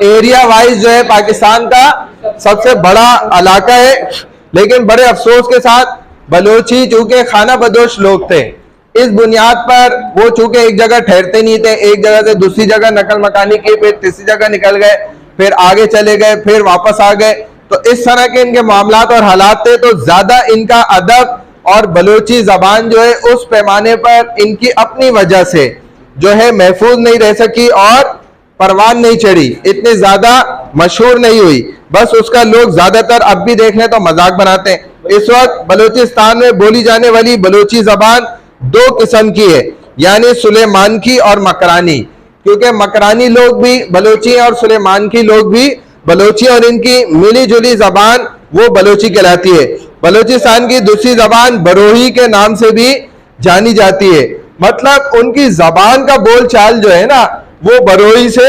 एरिया वाइज जो है पाकिस्तान का सबसे बड़ा इलाका है, लेकिन बड़े अफसोस के साथ बलोची चूंकि खाना बदोश लोग थे, इस बुनियाद पर वो चूंकि एक जगह ठहरते नहीं थे, एक जगह से दूसरी जगह नकल मकानी की, फिर तीसरी जगह निकल गए, फिर आगे चले गए, फिर वापस आ गए, तो इस तरह के इनके मामलात और हालात थे। तो ज्यादा इनका अदब और बलोची जबान जो है उस पैमाने पर इनकी अपनी वजह से जो है महफूज नहीं रह सकी और परवान नहीं चढ़ी, इतनी ज्यादा मशहूर नहीं हुई। बस उसका लोग ज्यादातर अब भी देख लें तो मजाक बनाते हैं। इस वक्त बलूचिस्तान में बोली जाने वाली बलोची जबान दो किस्म की है, यानी सुलेमान की और मकरानी, क्योंकि मकरानी लोग भी बलोची और सुलेमान की लोग भी बलोची, और इनकी मिली जुली जबान वो बलोची कहलाती है। बलूचिस्तान की दूसरी जबान बरोही के नाम से भी जानी जाती है, मतलब उनकी जबान का बोल चाल जो है ना वो बरोही से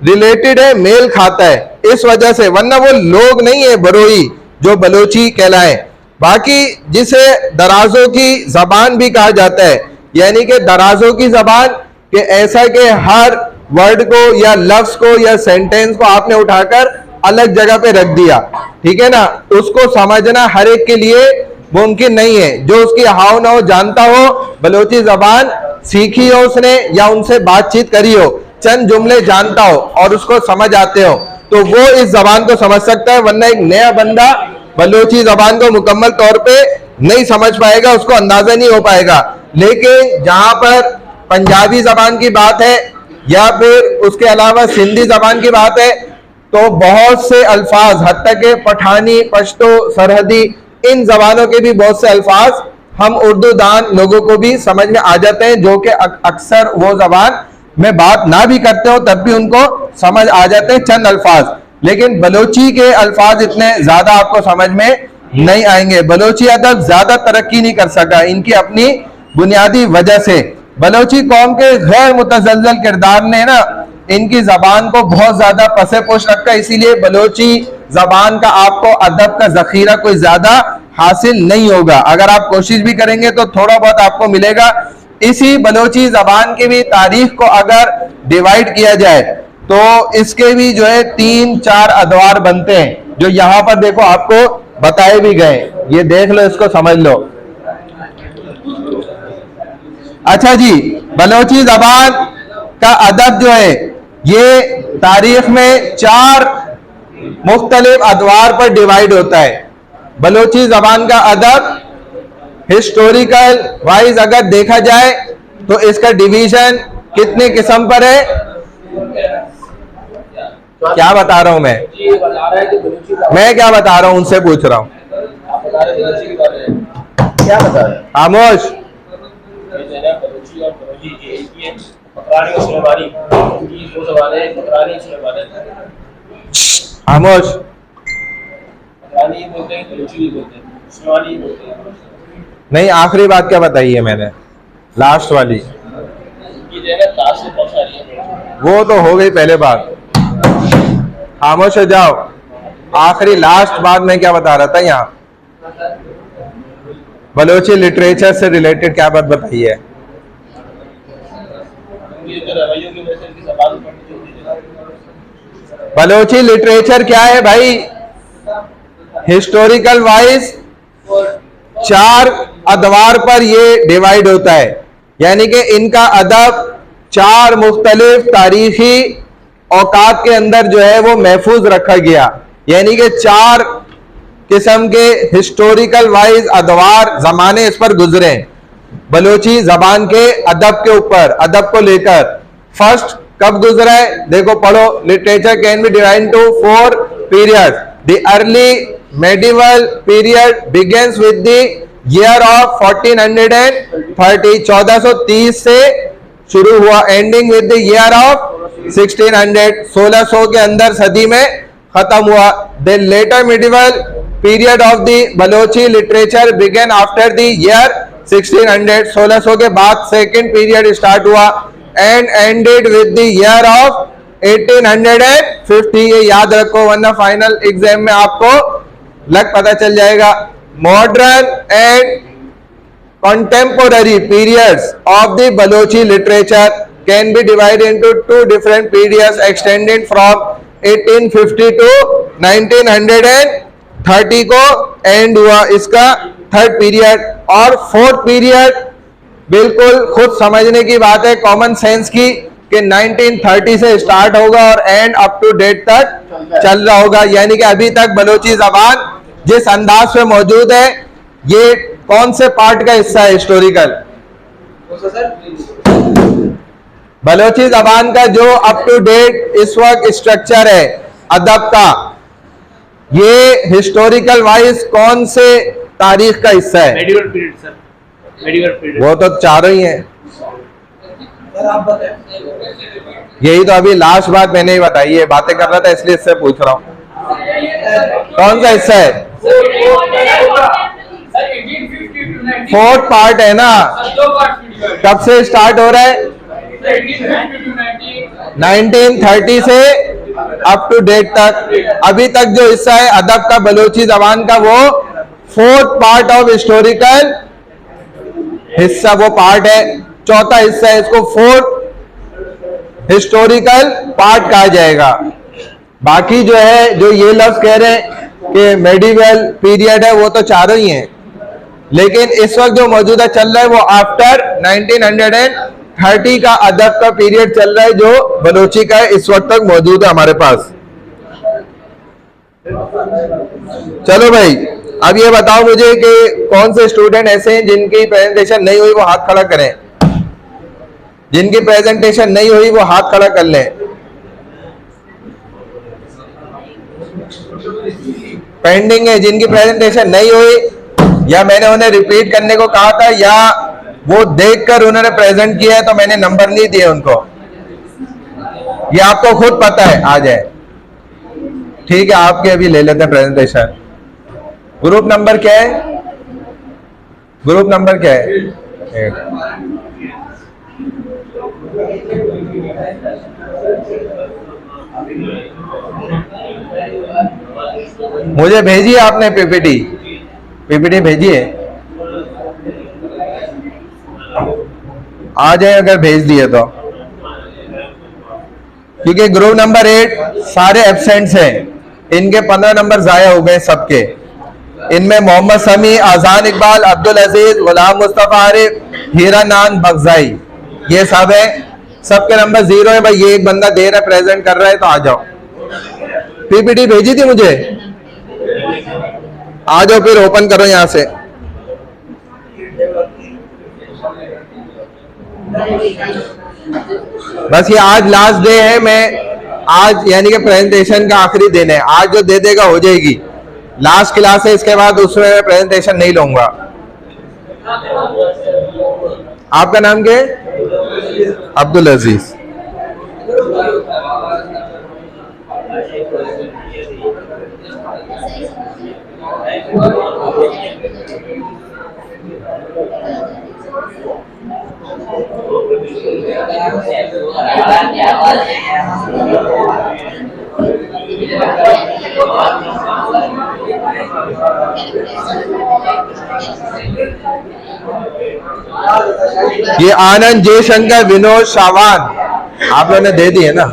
रिलेटेड है, मेल खाता है इस वजह से, वरना वो लोग नहीं है बरोही जो बलोची कहलाए। बाकी जिसे दराजों की जबान भी कहा जाता है, यानी कि दराजों की जबान कि ऐसा कि हर वर्ड को या लफ्ज को या सेंटेंस को आपने उठाकर अलग जगह पे रख दिया, ठीक है ना, उसको समझना हर एक के लिए मुमकिन नहीं है। जो उसकी हाव ना हो जानता हो, बलोची जबान सीखी हो उसने या उनसे बातचीत करी हो, चंद जुमले जानता हो और उसको समझ आते हो, तो वो इस जबान को समझ सकता है, वरना एक नया बंदा बलोची जबान को मुकम्मल तौर पे नहीं समझ पाएगा, उसको अंदाजा नहीं हो पाएगा। लेकिन जहां पर पंजाबी जबान की बात है या फिर उसके अलावा सिंधी जबान की बात है, तो बहुत से अल्फाज, हत्ता के पठानी, पश्तो, सरहदी, इन जबानों के भी बहुत से अल्फाज हम उर्दू दान लोगों को भी समझ में आ जाते हैं, जो कि अक्सर वो जबान में बात ना भी करते हो तब भी उनको समझ आ जाते हैं चंद अल्फाज। लेकिन बलोची के अल्फाज इतने ज्यादा आपको समझ में नहीं आएंगे। बलोची अदब ज्यादा तरक्की नहीं कर सका इनकी अपनी बुनियादी वजह से। बलोची कौम के गैर मुतज़ल्ज़ल किरदार ने ना इनकी जबान को बहुत ज्यादा पसे पोश रखा, इसीलिए बलोची जबान का आपको अदब का जखीरा कोई ज्यादा हासिल नहीं होगा। अगर आप कोशिश भी करेंगे तो थोड़ा बहुत आपको मिलेगा। इसी बलोची जबान की भी तारीख को अगर डिवाइड किया जाए तो इसके भी जो है 3-4 अदवार बनते हैं, जो यहां पर देखो आपको बताए भी गए, ये देख लो, इसको समझ लो। अच्छा जी, बलोची जबान का अदब जो है ये तारीख में 4 मुख्तलिफ अदवार पर डिवाइड होता है। बलोची जबान का अदब हिस्टोरिकल वाइज अगर देखा जाए तो इसका डिवीजन कितने किस्म पर है, क्या बता रहा हूं मैं क्या बता रहा हूं, उनसे पूछ रहा हूं, क्या बता रहे हैं? खामोश। खामोश। नहीं, आखिरी बात क्या बताई है मैंने, लास्ट वाली, वो तो हो गई पहले बात। खामोश हो जाओ। आखिरी लास्ट बात मैं क्या बता रहा था, यहाँ बलोची लिटरेचर से रिलेटेड क्या बात बताई है? बलोची लिटरेचर क्या है भाई? हिस्टोरिकल वाइज 4 अदवार पर ये डिवाइड होता है, यानी कि इनका अदब 4 मुख्तलिफ तारीखी औकात के अंदर जो है वो महफूज रखा गया, यानी कि 4 किस्म के हिस्टोरिकल वाइज अदवार जमाने इस पर गुजरे बलोची जबान के अदब के ऊपर, अदब को लेकर। फर्स्ट कब गुजरा है देखो, पढ़ो। Literature can be divide into 4 period. The early medieval period begins with the year of 1430, 1430 से शुरू हुआ, ending with the year of 1600, 1600 के अंदर सदी में खत्म हुआ। The later medieval period of the Balochi literature began after the year 1600, 1600 के बाद सेकेंड पीरियड स्टार्ट हुआ, and ended with the year of 1850। ये याद रखो वरना फाइनल एग्जाम में आपको लग पता चल जाएगा। Modern and contemporary periods of the Balochi literature can be divided into two different periods extending from 1850 to 1930 को एंड हुआ इसका थर्ड पीरियड। और फोर्थ पीरियड बिल्कुल खुद समझने की बात है, कॉमन सेंस की, कि 1930 से स्टार्ट होगा और एंड अप टू डेट तक चल रहा होगा। यानी कि अभी तक बलोची जबान जिस अंदाज में मौजूद है, ये कौन से पार्ट का हिस्सा है हिस्टोरिकल? बलोची जबान का जो अप टू डेट इस वक्त स्ट्रक्चर है अदब का, ये हिस्टोरिकल वाइज कौन से तारीख का हिस्सा है? Medieval period sir, medieval period. वो तो चारों ही हैं। यही तो अभी लास्ट बात मैंने ही बताई है, बातें कर रहा था इसलिए इससे पूछ रहा हूं कौन सा हिस्सा है? फोर्थ पार्ट है ना। कब से स्टार्ट हो रहा है? 1930 से अप टू डेट तक। अभी तक जो हिस्सा है अदब का बलोची जबान का, वो फोर्थ पार्ट ऑफ हिस्टोरिकल हिस्सा, वो पार्ट है, चौथा हिस्सा है, इसको फोर्थ हिस्टोरिकल पार्ट कहा जाएगा। बाकी जो है, जो ये लफ्ज कह रहे हैं कि मेडिवल पीरियड है, वो तो चारों ही हैं, लेकिन इस वक्त जो मौजूदा चल रहा है वो आफ्टर 1930 का अदब का पीरियड चल रहा है, जो बलोची का है, इस वक्त तक मौजूद है हमारे पास। चलो भाई, अब ये बताओ मुझे कि कौन से स्टूडेंट ऐसे हैं जिनकी प्रेजेंटेशन नहीं हुई, वो हाथ खड़ा करें। जिनकी प्रेजेंटेशन नहीं हुई वो हाथ खड़ा कर लें। पेंडिंग है जिनकी प्रेजेंटेशन नहीं हुई, या मैंने उन्हें रिपीट करने को कहा था, या वो देखकर उन्होंने प्रेजेंट किया है तो मैंने नंबर नहीं दिए उनको, ये आपको खुद पता है, आ जाए। ठीक है, आपके अभी ले लेते हैं प्रेजेंटेशन। ग्रुप नंबर क्या है? ग्रुप नंबर क्या है? मुझे भेजिए आपने पीपीटी, पीपीटी भेजिए, आ जाए अगर भेज दिए तो, क्योंकि ग्रुप नंबर 8 सारे एब्सेंट्स हैं, इनके 15 नंबर जाया हो गए सबके। इनमें मोहम्मद समी, आजान इकबाल, अब्दुल अजीज, गुलाम मुस्तफा आरिफ, हीरा नान बगजाई, ये सब है, सबके नंबर 0 है। भाई ये एक बंदा दे रहा है, प्रेजेंट कर रहा है, तो आ जाओ। पीपीटी भेजी थी मुझे, आ जाओ फिर ओपन करो यहां से। बस ये आज लास्ट डे है, मैं आज यानी कि प्रेजेंटेशन का आखिरी दिन है, आज जो दे देगा हो जाएगी। लास्ट क्लास है, इसके बाद उसमें मैं प्रेजेंटेशन नहीं लूंगा। आपका नाम क्या है? अब्दुल अजीज। ये आनंद जयशंकर विनोद सावान आप लोगों ने दे दी है ना।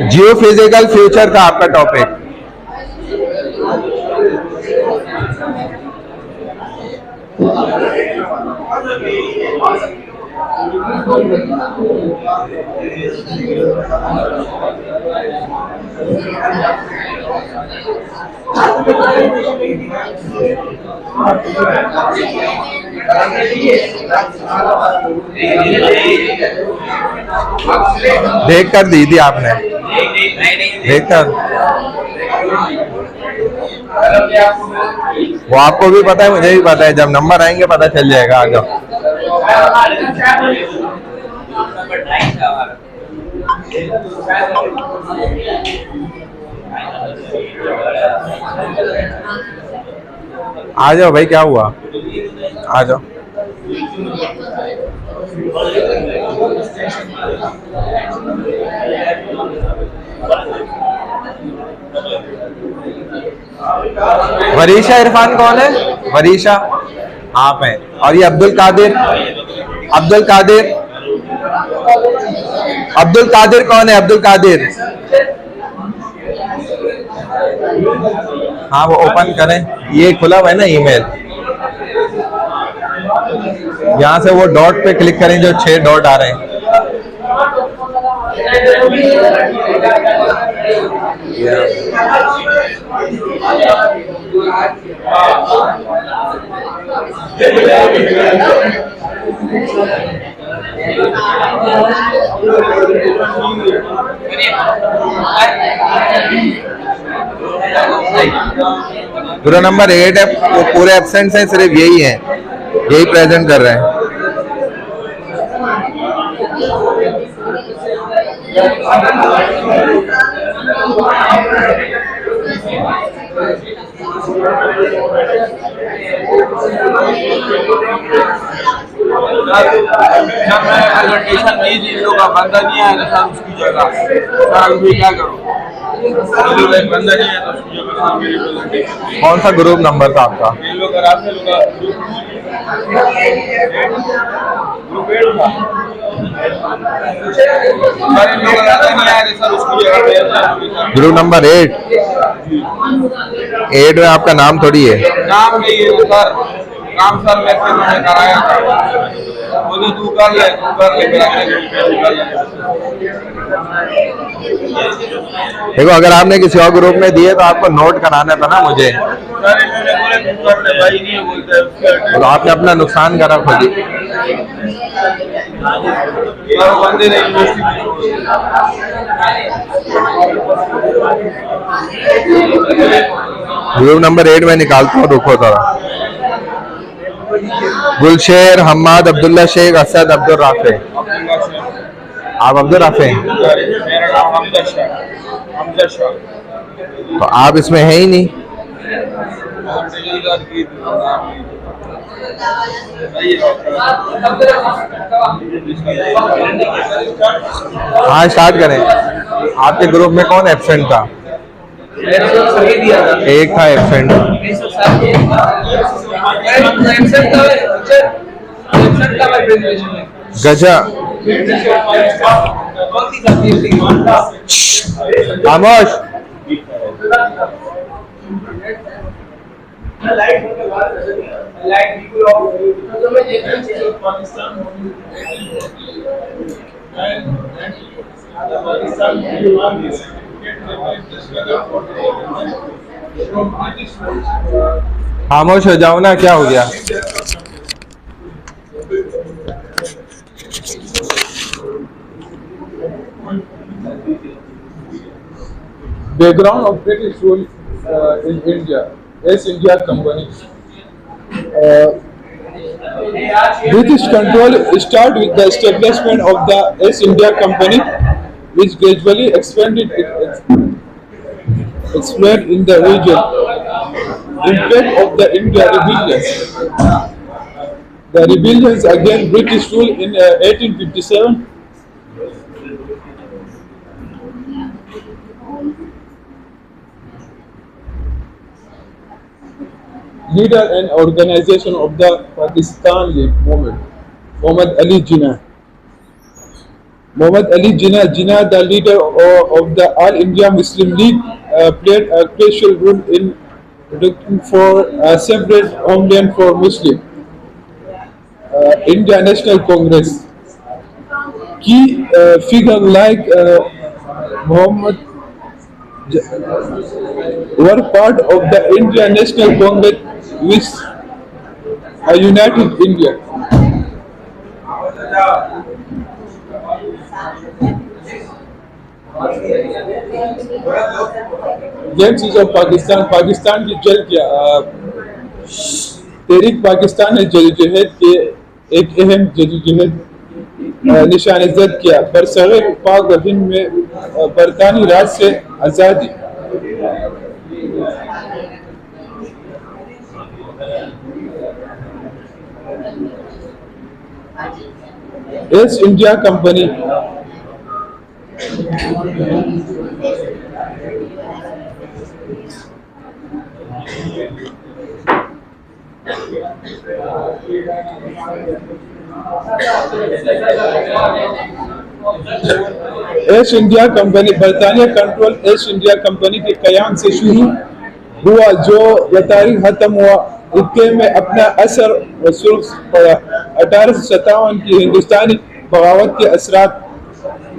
जियो फिजिकल फ्यूचर का आपका टॉपिक। देख कर दी थी आपने, देख कर वो आपको भी पता है, मुझे भी पता है, जब नंबर आएंगे पता चल जाएगा। आ जाओ। आ जाओ भाई, क्या हुआ, आ जाओ। वरीशा इरफान कौन है? वरीशा आप हैं। और ये अब्दुल कादिर, अब्दुल कादिर, अब्दुल कादिर कौन है? अब्दुल कादिर, हाँ वो ओपन करें, ये खुला हुआ है ना ईमेल, यहाँ से वो डॉट पे क्लिक करें जो 6 डॉट आ रहे हैं। पूरा नंबर 8 है, वो पूरे एब्सेंट हैं, सिर्फ यही है, यही प्रेजेंट कर रहे हैं। बंदा नहीं आया था उसकी जगह सर, क्या करो? बंदा नहीं आया था उसकी जगह। कौन सा ग्रुप नंबर था आपका? ग्रुप नंबर 8 में आपका नाम थोड़ी है। नाम नहीं है सर, काम सर मैंने कराया था, मुझे तू कर ले देखो, अगर आपने किसी और ग्रुप में दिए तो आपको नोट कराना था ना मुझे। भाई नहीं बोलते, तो आपने अपना नुकसान करा खुद ही। बंदे नहीं ग्रुप नंबर 8 में निकालता हूँ, रुको थोड़ा। गुलशेर, हम्माद, अब्दुल्ला शेख, असद, अब्दुल राफे। आप अब्दुल राफे? मेरा नाम हमजा शाह। तो आप इसमें है ही नहीं। हाँ स्टार्ट करें। आपके ग्रुप में कौन एब्सेंट था? एक था एब्सेंट। गजा खामोश। खामोश हो जाओ ना, क्या हो गया? Background of British rule in India, East India Company. British control started with the establishment of the East India Company, which gradually expanded in the region. Impact of the India rebellions. The rebellions against British rule in 1857. Leader and organization of the Pakistani movement, Muhammad Ali Jinnah. Muhammad Ali Jinnah, the leader of the All India Muslim League, played a crucial role in looking for a separate homeland for Muslim. India National Congress. Key figure like Muhammad were part of the India National Congress, which united India. James of Pakistan की तहरीक पाकिस्तान ने जदोजहद के एक अहम जदोजहद निशान जद किया बरसग़ीर पाक व हिंद में बरतानी राज से आज़ादी। East India company east India company बरतानिया कंट्रोल ईस्ट इंडिया कंपनी के क़याम से शुरू हुआ, जो तारीख खत्म हुआ इक्के में अपना असर वसूल पड़ा। 1857 की हिंदुस्तानी बगावत के असरात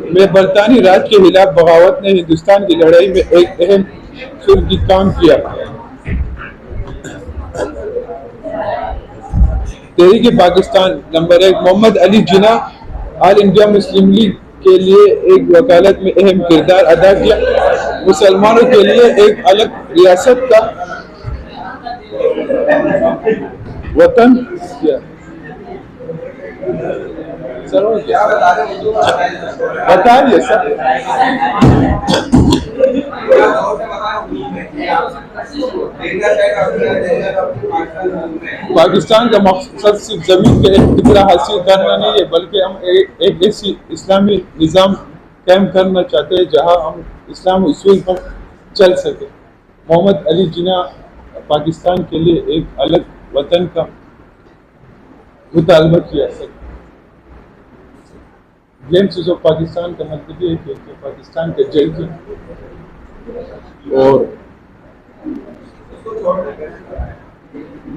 में बरतानी राज के खिलाफ बगावत ने हिंदुस्तान की लड़ाई में एक अहम सुर्खी काम किया। तहरीक Pakistan number 1 Mohammad Ali Jinnah all India Muslim league के लिए एक वकालत में अहम किरदार अदा किया। मुसलमानों के लिए एक अलग रियासत का वतन किया। सर बताइए सर। पाकिस्तान का मकसद सिर्फ जमीन के एक टुकड़ा हासिल करना नहीं है, बल्कि हम एक ऐसी इस्लामी निज़ाम कायम करना चाहते हैं जहां हम इस्लाम उसूल पर चल सके। मोहम्मद अली जिन्ना पाकिस्तान के लिए एक अलग वतन का मुतालबा किया। गेम्स ऑफ पाकिस्तान का मतलब ये है कि पाकिस्तान के जज और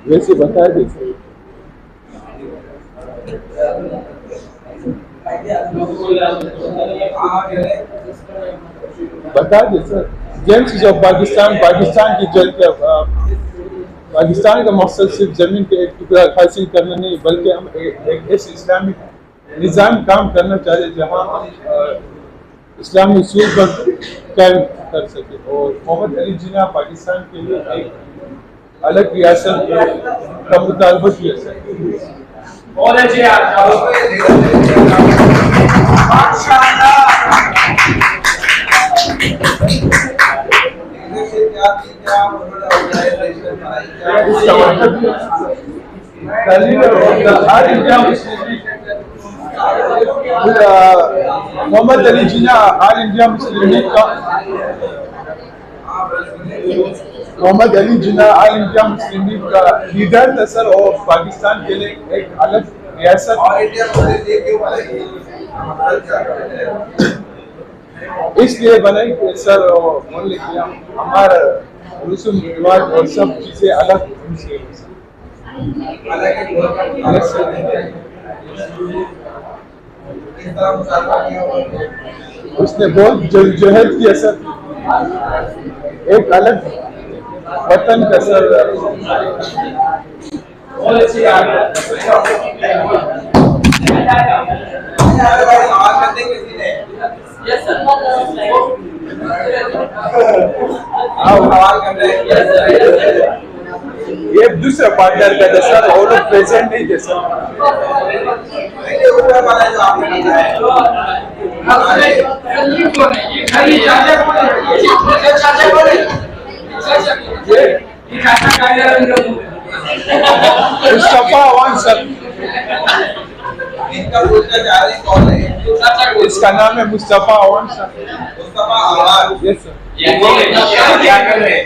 वैसे बता दें सर। गेम्स ऑफ पाकिस्तान की जज पाकिस्तान का मकसद सिर्फ जमीन के एक टुकड़ा हासिल करना नहीं, बल्कि हम एक ऐसे इस्लामी निज़ाम काम करना चाहते जहां हम इस्लामी उसूल पर कायम कर सके। और मोहम्मद अली जिन्ना पाकिस्तान के लिए एक अलग रियासत का मुतालबा किया Mohammad Ali Jinnah all India Muslim league का लीडर था सर, और पाकिस्तान के लिए एक अलग रियासत इसलिए बनाई कि सर हमारा रस्म रिवाज और सब चीजें अलग उनसे उसने बहुत जहद किया सर, एक अलग वतन का सर। ये दूसरा पार्टनर का था सर, और लोग प्रेजेंट नहीं थे सर। मुस्तफा अवान सर, इसका नाम है Mustafa Awan sir. Yes sir. क्या कर रहे हैं?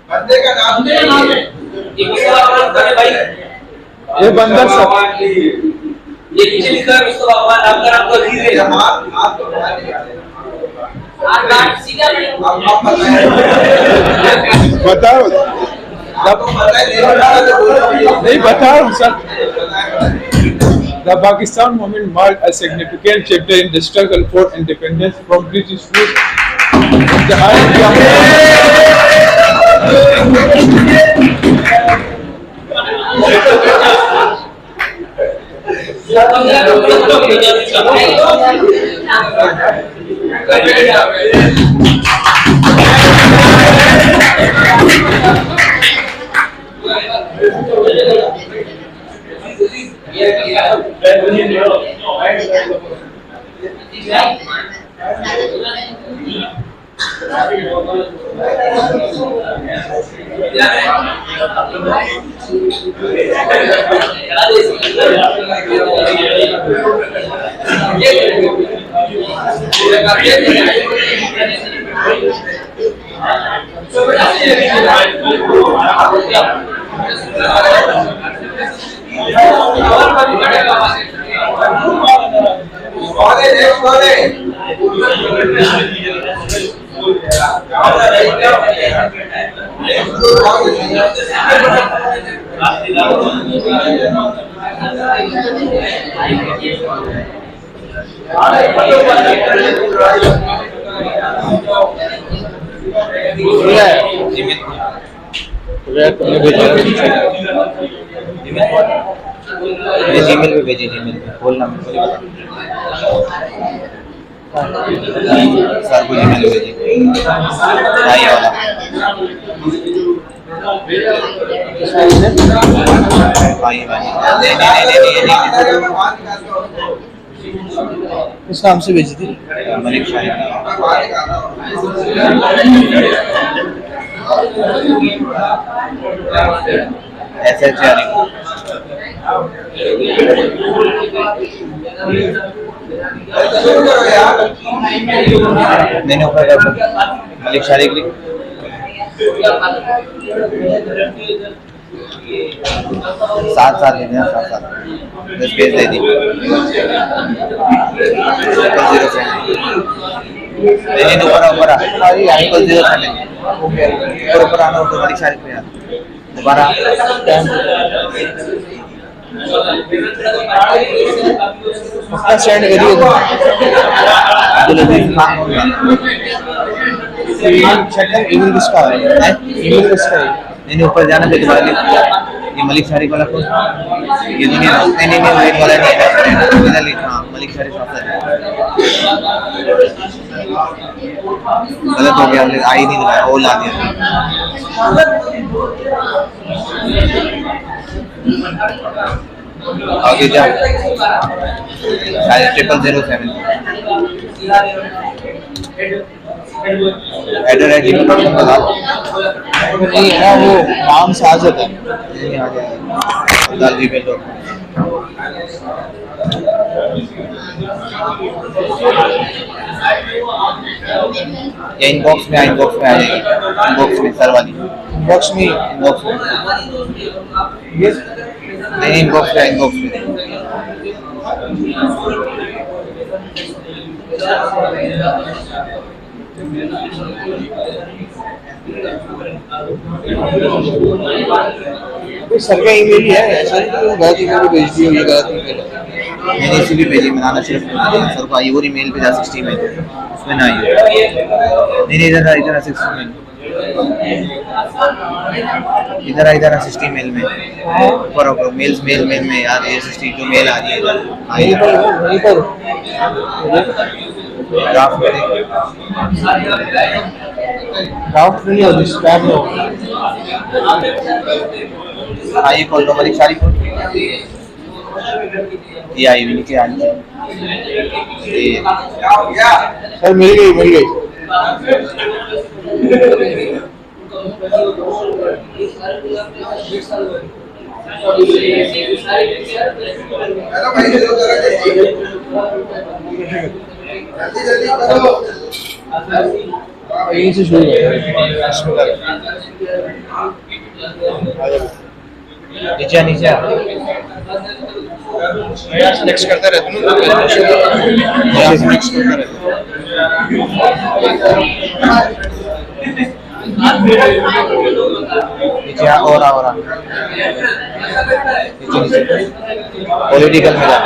बंदे का नाम है ये बंदर सब ये नीचे लिखा है मुस्तफा अवान, आपका नाम तो अजीज है। बताओ नहीं बता रहा हूँ sir. The Pakistan movement marked a significant chapter in the struggle for independence from British rule. The Gmail पे भेजिए, जीमेल पे बोलना मेरे को सर को जीमेल पे भेजिए। ये वाला किस नाम से भेजी थी? मलिक शाहिद। SHR नहीं ऊपर मलिक शारिक लिख 7 दे देना, 7 10 पेज दे दी। नहीं ऊपर ऊपर ऊपर आना, ऊपर मलिक शारिक पे दोबारा अपना सेंड करिए। ईमेल किसका है? ईमेल किसका है? नहीं ऊपर जाना फिर दोबारा ये मलिक शारिक वाला को ये दुनिया नहीं वेट वाला नहीं है, इधर लिख। हाँ मलिक शारिक ऑफर गलत हो गया, हमने आई नहीं लगाया, ओ ला दिया। आगे जा शायद 0007 @gmail.com का नहीं है ना, वो नाम से आ जाता है। नहीं आ जाएगा gmail.com। या इनबॉक्स में आ जाएगी, इनबॉक्स में सर वाली बॉक्स में नहीं इनबॉक्स में सर का ईमेल ही है, ऐसा नहीं कि गलत ईमेल भेज दी हो, ये गलत ईमेल है। मैंने इसीलिए भेजी, बनाना सिर्फ सर को आई और ईमेल पे जा 60 में उसमें ना आई। नहीं इधर 60 में इधर 60 मेल में ऊपर मेल्स मेल में यार ये 60 जो मेल आ रही है वहीं पर ड्राफ्ट में ड्राफ्ट नहीं होगी, स्पैम में होगी। ये कॉल लो मलिक शारिक ये आई भी नीचे आ रही है। सर मिल गई यहीं से शुरू नीचे नेक्स्ट करता रहता हूँ, नेक्स्ट करता रहता नीचे और नीचे पॉलिटिकल में जा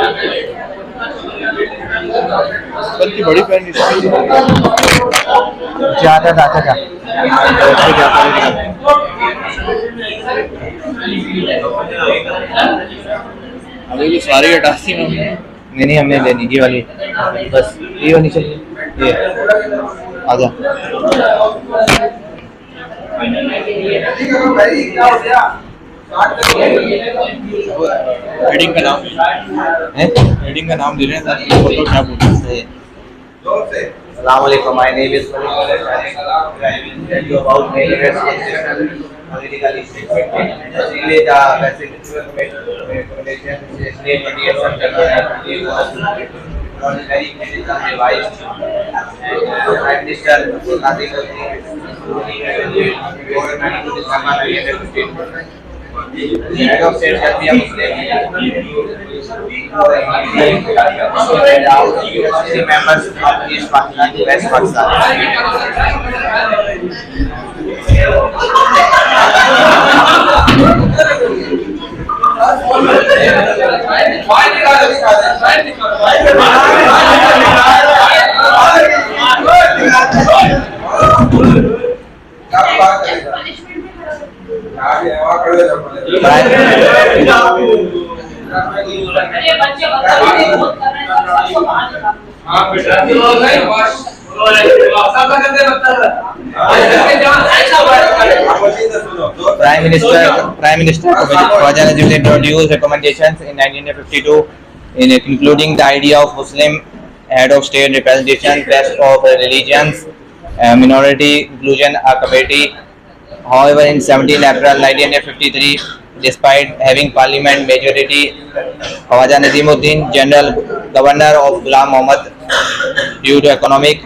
बल्कि बड़ी पैन जाता अभी भी सारी हटा दी हमने। नहीं हमने लेनी ये वाली, बस ये वाली चाहिए। ये आजा हेडिंग का नाम है, हेडिंग का नाम दे रहे हैं ताकि फोटो क्या बोलते हैं। Assalamualaikum, my name is Manish. I will tell you about my political basically the basic recommendation is very revised. Prime Minister Nadi Modi government to December 2015. Head of state shall be a Muslim. University members of East Pakistan, West Pakistan. Prime Minister Khwaja Nazimuddin introduced recommendations in 1952 in including the idea of Muslim head of state representation, best of religions, minority inclusion a committee. However, in 17 April 1953, despite having parliament majority, Khwaja Nazimuddin, general governor of Ghulam Muhammad, due to economic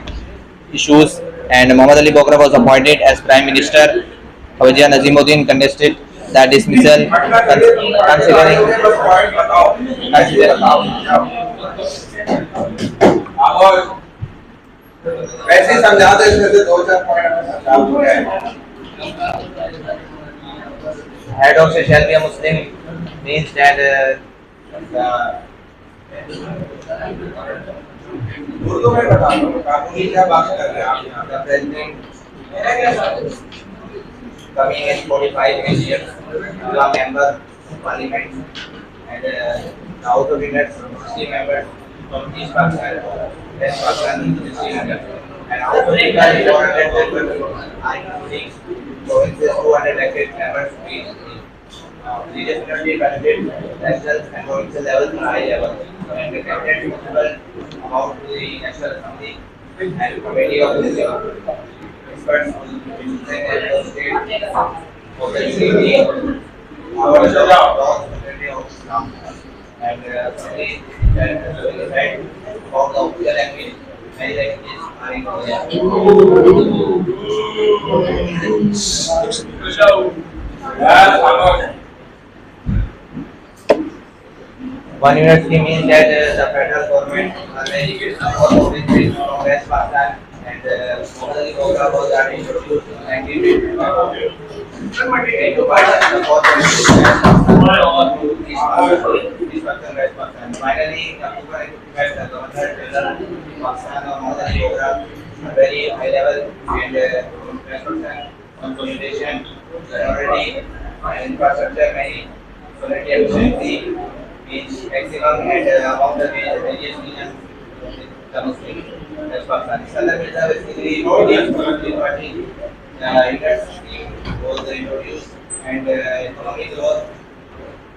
issues, and Muhammad Ali Bokra was appointed as prime minister. Khwaja Nazimuddin contested the dismissal, considering वैसे समझा दो, इसमें से 2-4 point head of state shall be a Muslim means that Urdu में बता दो कानूनी क्या बात कर रहे हैं आप यहाँ the president coming in 45 years, a member of parliament, and the House of Leaders 60 members from East Pakistan, West Pakistan 60 members, and House of Leaders 400 members, including provinces 200 elected members each. Religious minority benefit national and provincial level to high level, and the cabinet principal about the National Assembly and Committee of the experts on the state for the city, our laws of Islam, and Assembly that decide about the official language. Many languages are in One university means that the federal government arranged for provinces from West Pakistan, and Muhammad Ali Bokra was introduced in 1985. To Pakistan, the fourth East Pakistan, West Pakistan. Finally, October 1985, the Governor General of Pakistan, Muhammad Ali Bokra, a very high level and West Pakistan consolidation, minority and infrastructure, many quality efficiency. Is maximum and among the various regions the Muslim West Pakistan. Other basically party interest scheme was introduced, and economic growth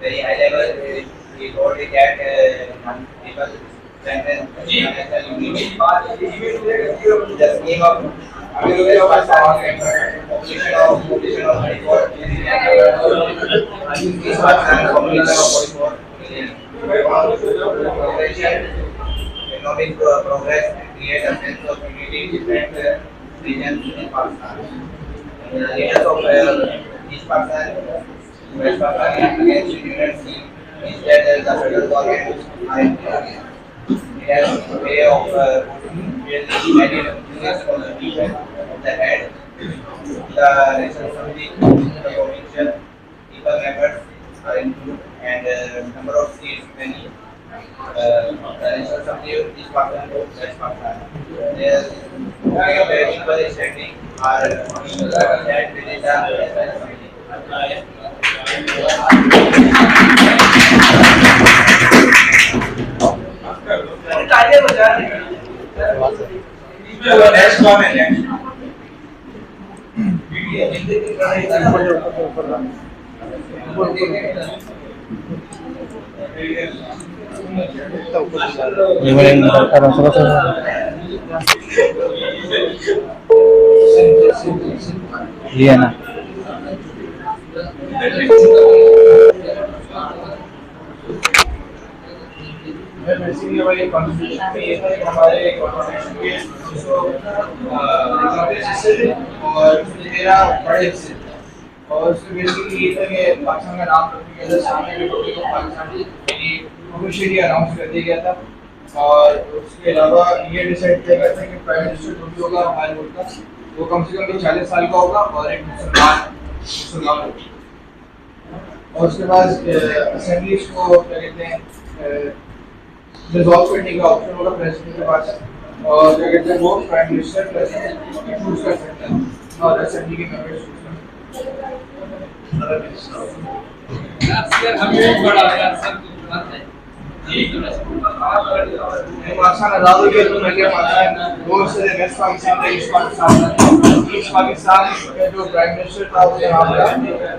very high level. We already get people strengthen national unity. The scheme of West Pakistan population of 34 million. East Pakistan population of 44. Economic progress and create a sense of unity in different regions in Pakistan. Leaders of East Pakistan, West Pakistan against unit scheme means that the federal government it has a way of really units constitution of the head, the National Assembly, the provincial people members are included, and number of seats many. The National Assembly of East Pakistan, West Pakistan. Their equal standing are that within the National Assembly. Next कौन है next ये है ना basically भाई constitution में ये था कि हमारे कॉन्स्टिट्यूशन के हिस्से थे और 13 बड़े हिस्से और उसमें बेसिकली ये था कि पाकिस्तान का नाम रखने के लिए सामने रिपब्लिक ऑफ पाकिस्तान यानी ऑफिशियली अनाउंस कर दिया गया था और उसके अलावा ये डिसाइड किया गया था कि प्राइम मिनिस्टर जो भी होगा हमारे मुल्क का वो कम से कम 40 साल का होगा और एक मुसलमान होगा और उसके बाद असेंबली को क्या कहते हैं रिजॉल्व करने का ऑप्शन होगा प्रेसिडेंट के पास और क्या कहते हैं वो प्राइम मिनिस्टर प्रेसिडेंट चूज कर सकता है और असेंबली के मेंबर्स चूज कर सकते हैं। हमें बड़ा यार सब पाकिस्तान आजाद हो गया तो पहले पाकिस्तान दो से वेस्ट पाकिस्तान था ईस्ट पाकिस्तान का जो प्राइम मिनिस्टर था वो यहाँ पर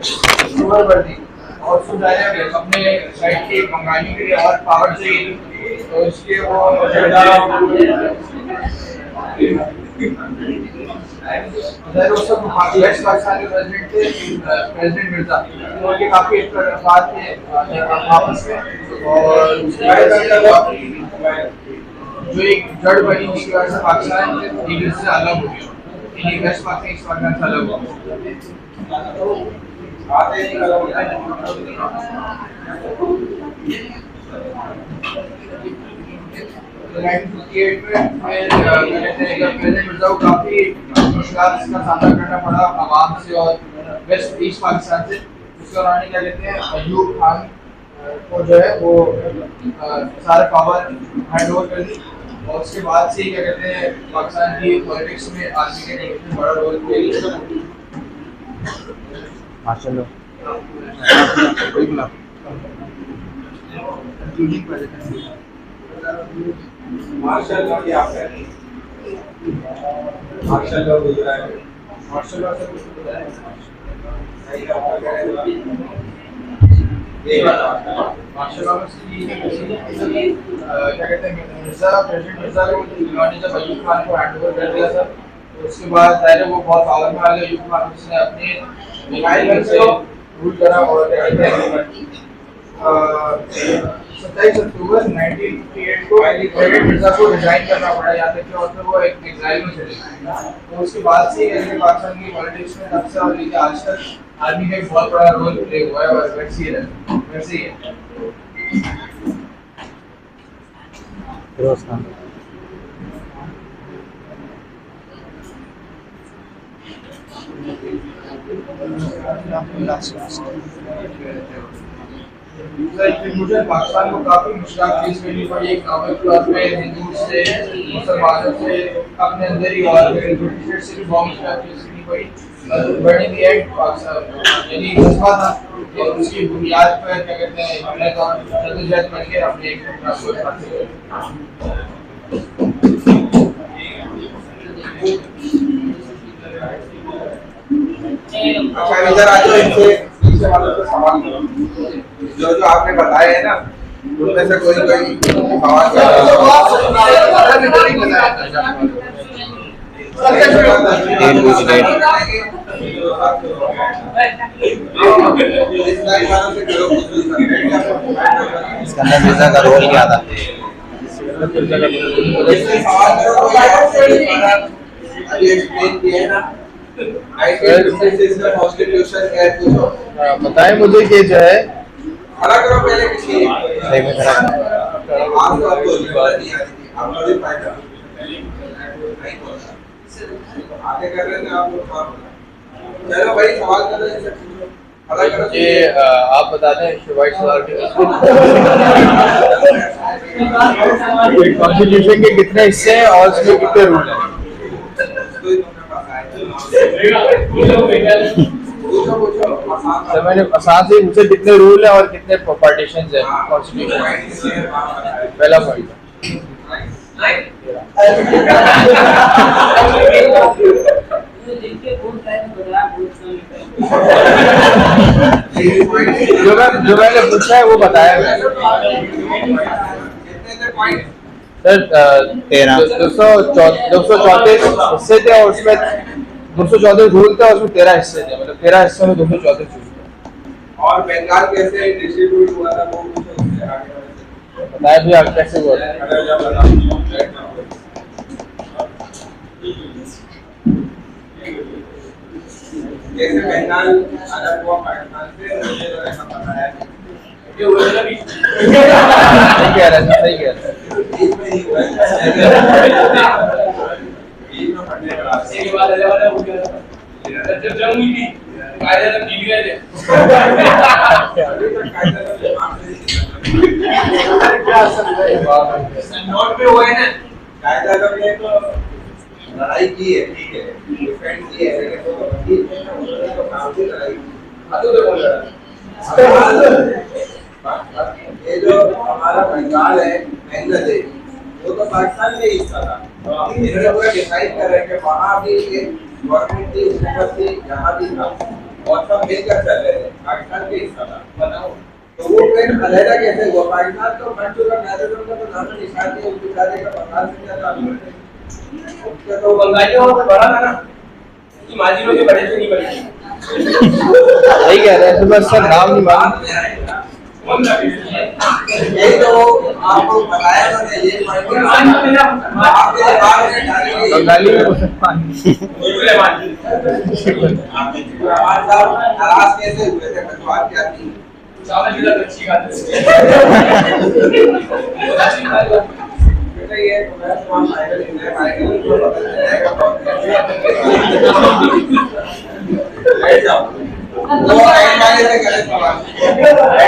सुहरावर्दी और उसको डायरेक्ट अपने साइड की बंगाली के लिए और पावर चाहिए तो इसलिए वो वेस्ट पाकिस्तान के प्रेसिडेंट थे प्रेसिडेंट मिर्जा उनके काफी इख्तिलाफात थे आपस में और जो एक जड़ बनी उसकी वजह से पाकिस्तान इंग्लिश से अलग हो गया यानी वेस्ट पाकिस्तान ईस्ट पाकिस्तान से अलग हो गया 1958 में प्रेसिडेंट मिर्जा को काफी मुश्किलात का सामना करना पड़ा आवाम से और वेस्ट ईस्ट पाकिस्तान से उसके दौरान क्या कहते हैं अयूब खान को जो है वो सारे पावर हैंड ओवर कर दी और उसके बाद से क्या कहते हैं पाकिस्तान की पॉलिटिक्स में आर्मी के ने बड़ा रोल प्ले किया माशाल्लाह माशाल्लाह क्या कर रही माशाल्लाह गुजरा है माशाल्लाह से कुछ बताएं सही आपका क्या है ये माशाल्लाह की क्या कहते हैं मिर्जा प्रेसिडेंट मिर्जा को इन्होंने जब अयूब खान को हैंडओवर कर दिया था तो उसके बाद पहले वो बहुत पावर में आ गए अयूब खान उसने अपने मिसाइल से रूल करा और क्या कहते हैं 27 अक्टूबर 1958 को प्रेसिडेंट मिर्जा को रिजाइन करना पड़ा यहाँ तक कि और फिर वो एक एग्जाइल में चले गए तो उसके बाद से पाकिस्तान की पॉलिटिक्स में तब से और लेकर आज तक आर्मी का एक बहुत बड़ा रोल प्ले हुआ है और वैसे ही है मुझे पाकिस्तान को काफी मुश्किल फेस करनी पड़ी इकोनॉमिक तौर पे हिंदू से मुसलमानों से अपने अंदर ही और ब्रिटिश से भी बहुत मुश्किल फेस करनी पड़ी but in the end Pakistan यानी जज्बा था और उसकी बुनियाद पर क्या कहते हैं हिम्मत और जद्दोजहद करके अपने एक अपना सोच हासिल किया अच्छा इधर आ जाओ इनसे पीछे वालों से सवाल करो जो जो आपने बताया है ना उनमें से कोई सवाल इसके अंदर मिर्जा का रोल क्या था बताएं मुझे कि जो है खड़ा करो पहले किसी सही में खड़ा आपको नहीं आ रही थी आप मुझे फायदा आगे कर रहे थे आप लोग चलो भाई सवाल कर रहे हैं खड़ा करो ये आप बता दें व्हाइट कॉन्स्टिट्यूशन के कितने हिस्से हैं और उसमें कितने रूल हैं तो मैंने आसान से मुझसे कितने रूल है और कितने पार्टीशन है कॉन्स्टिट्यूशन पहला पॉइंट जो मैंने पूछा है वो बताया मैंने। सर 234 हिस्से थे और उसमें 234 रूल थे और उसमें 13 हिस्से थे, मतलब 13 हिस्सों में 234 रूल थे। और बंगाल कैसे डिस्ट्रीब्यूट हुआ था वो बताया भी आप कैसे हुआ था। जैसे बंगाल अलग हुआ पाकिस्तान से, मुझे तो ऐसा पता है ये हुआ था भी। सही कह रहे हैं, सही कह रहे हैं। बीच में ही हुआ है। बीच में पढ़ने का रास्ते के बाद अलग अलग हो गया था। जब जंग हुई थी कायदे तक गिर गए थे। नोट पे हुए ना कायदा तक ने तो लड़ाई की है, ठीक है, डिफेंड की है, लेकिन तो काफी लड़ाई तो बोल रहा ये जो हमारा बंगाल है, बांग्लादेश, वो तो पाकिस्तान का हिस्सा था। इन्होंने पूरा डिसाइड कर रहे हैं कि वहाँ भी गवर्नमेंट थी, हुकूमत थी, यहाँ भी था और सब मिलकर चल रहे थे। पाकिस्तान का हिस्सा था, बताओ तो वो फिर अलहदा कैसे हुआ? पाकिस्तान तो बन चुका, मैंने तो उनका तो नाम निशान नहीं, उनके बेचारे का बंगाल से क्या था? उसका तो बंगालियों में बड़ा था ना, कि माजिरों के बड़े से नहीं बड़े। सही कह रहे हैं, सुबह सर नाम नहीं मालूम। ये तो आपको बताया मैंने, ये बंगाली में कैसे हुए थे? बात क्या थी? ये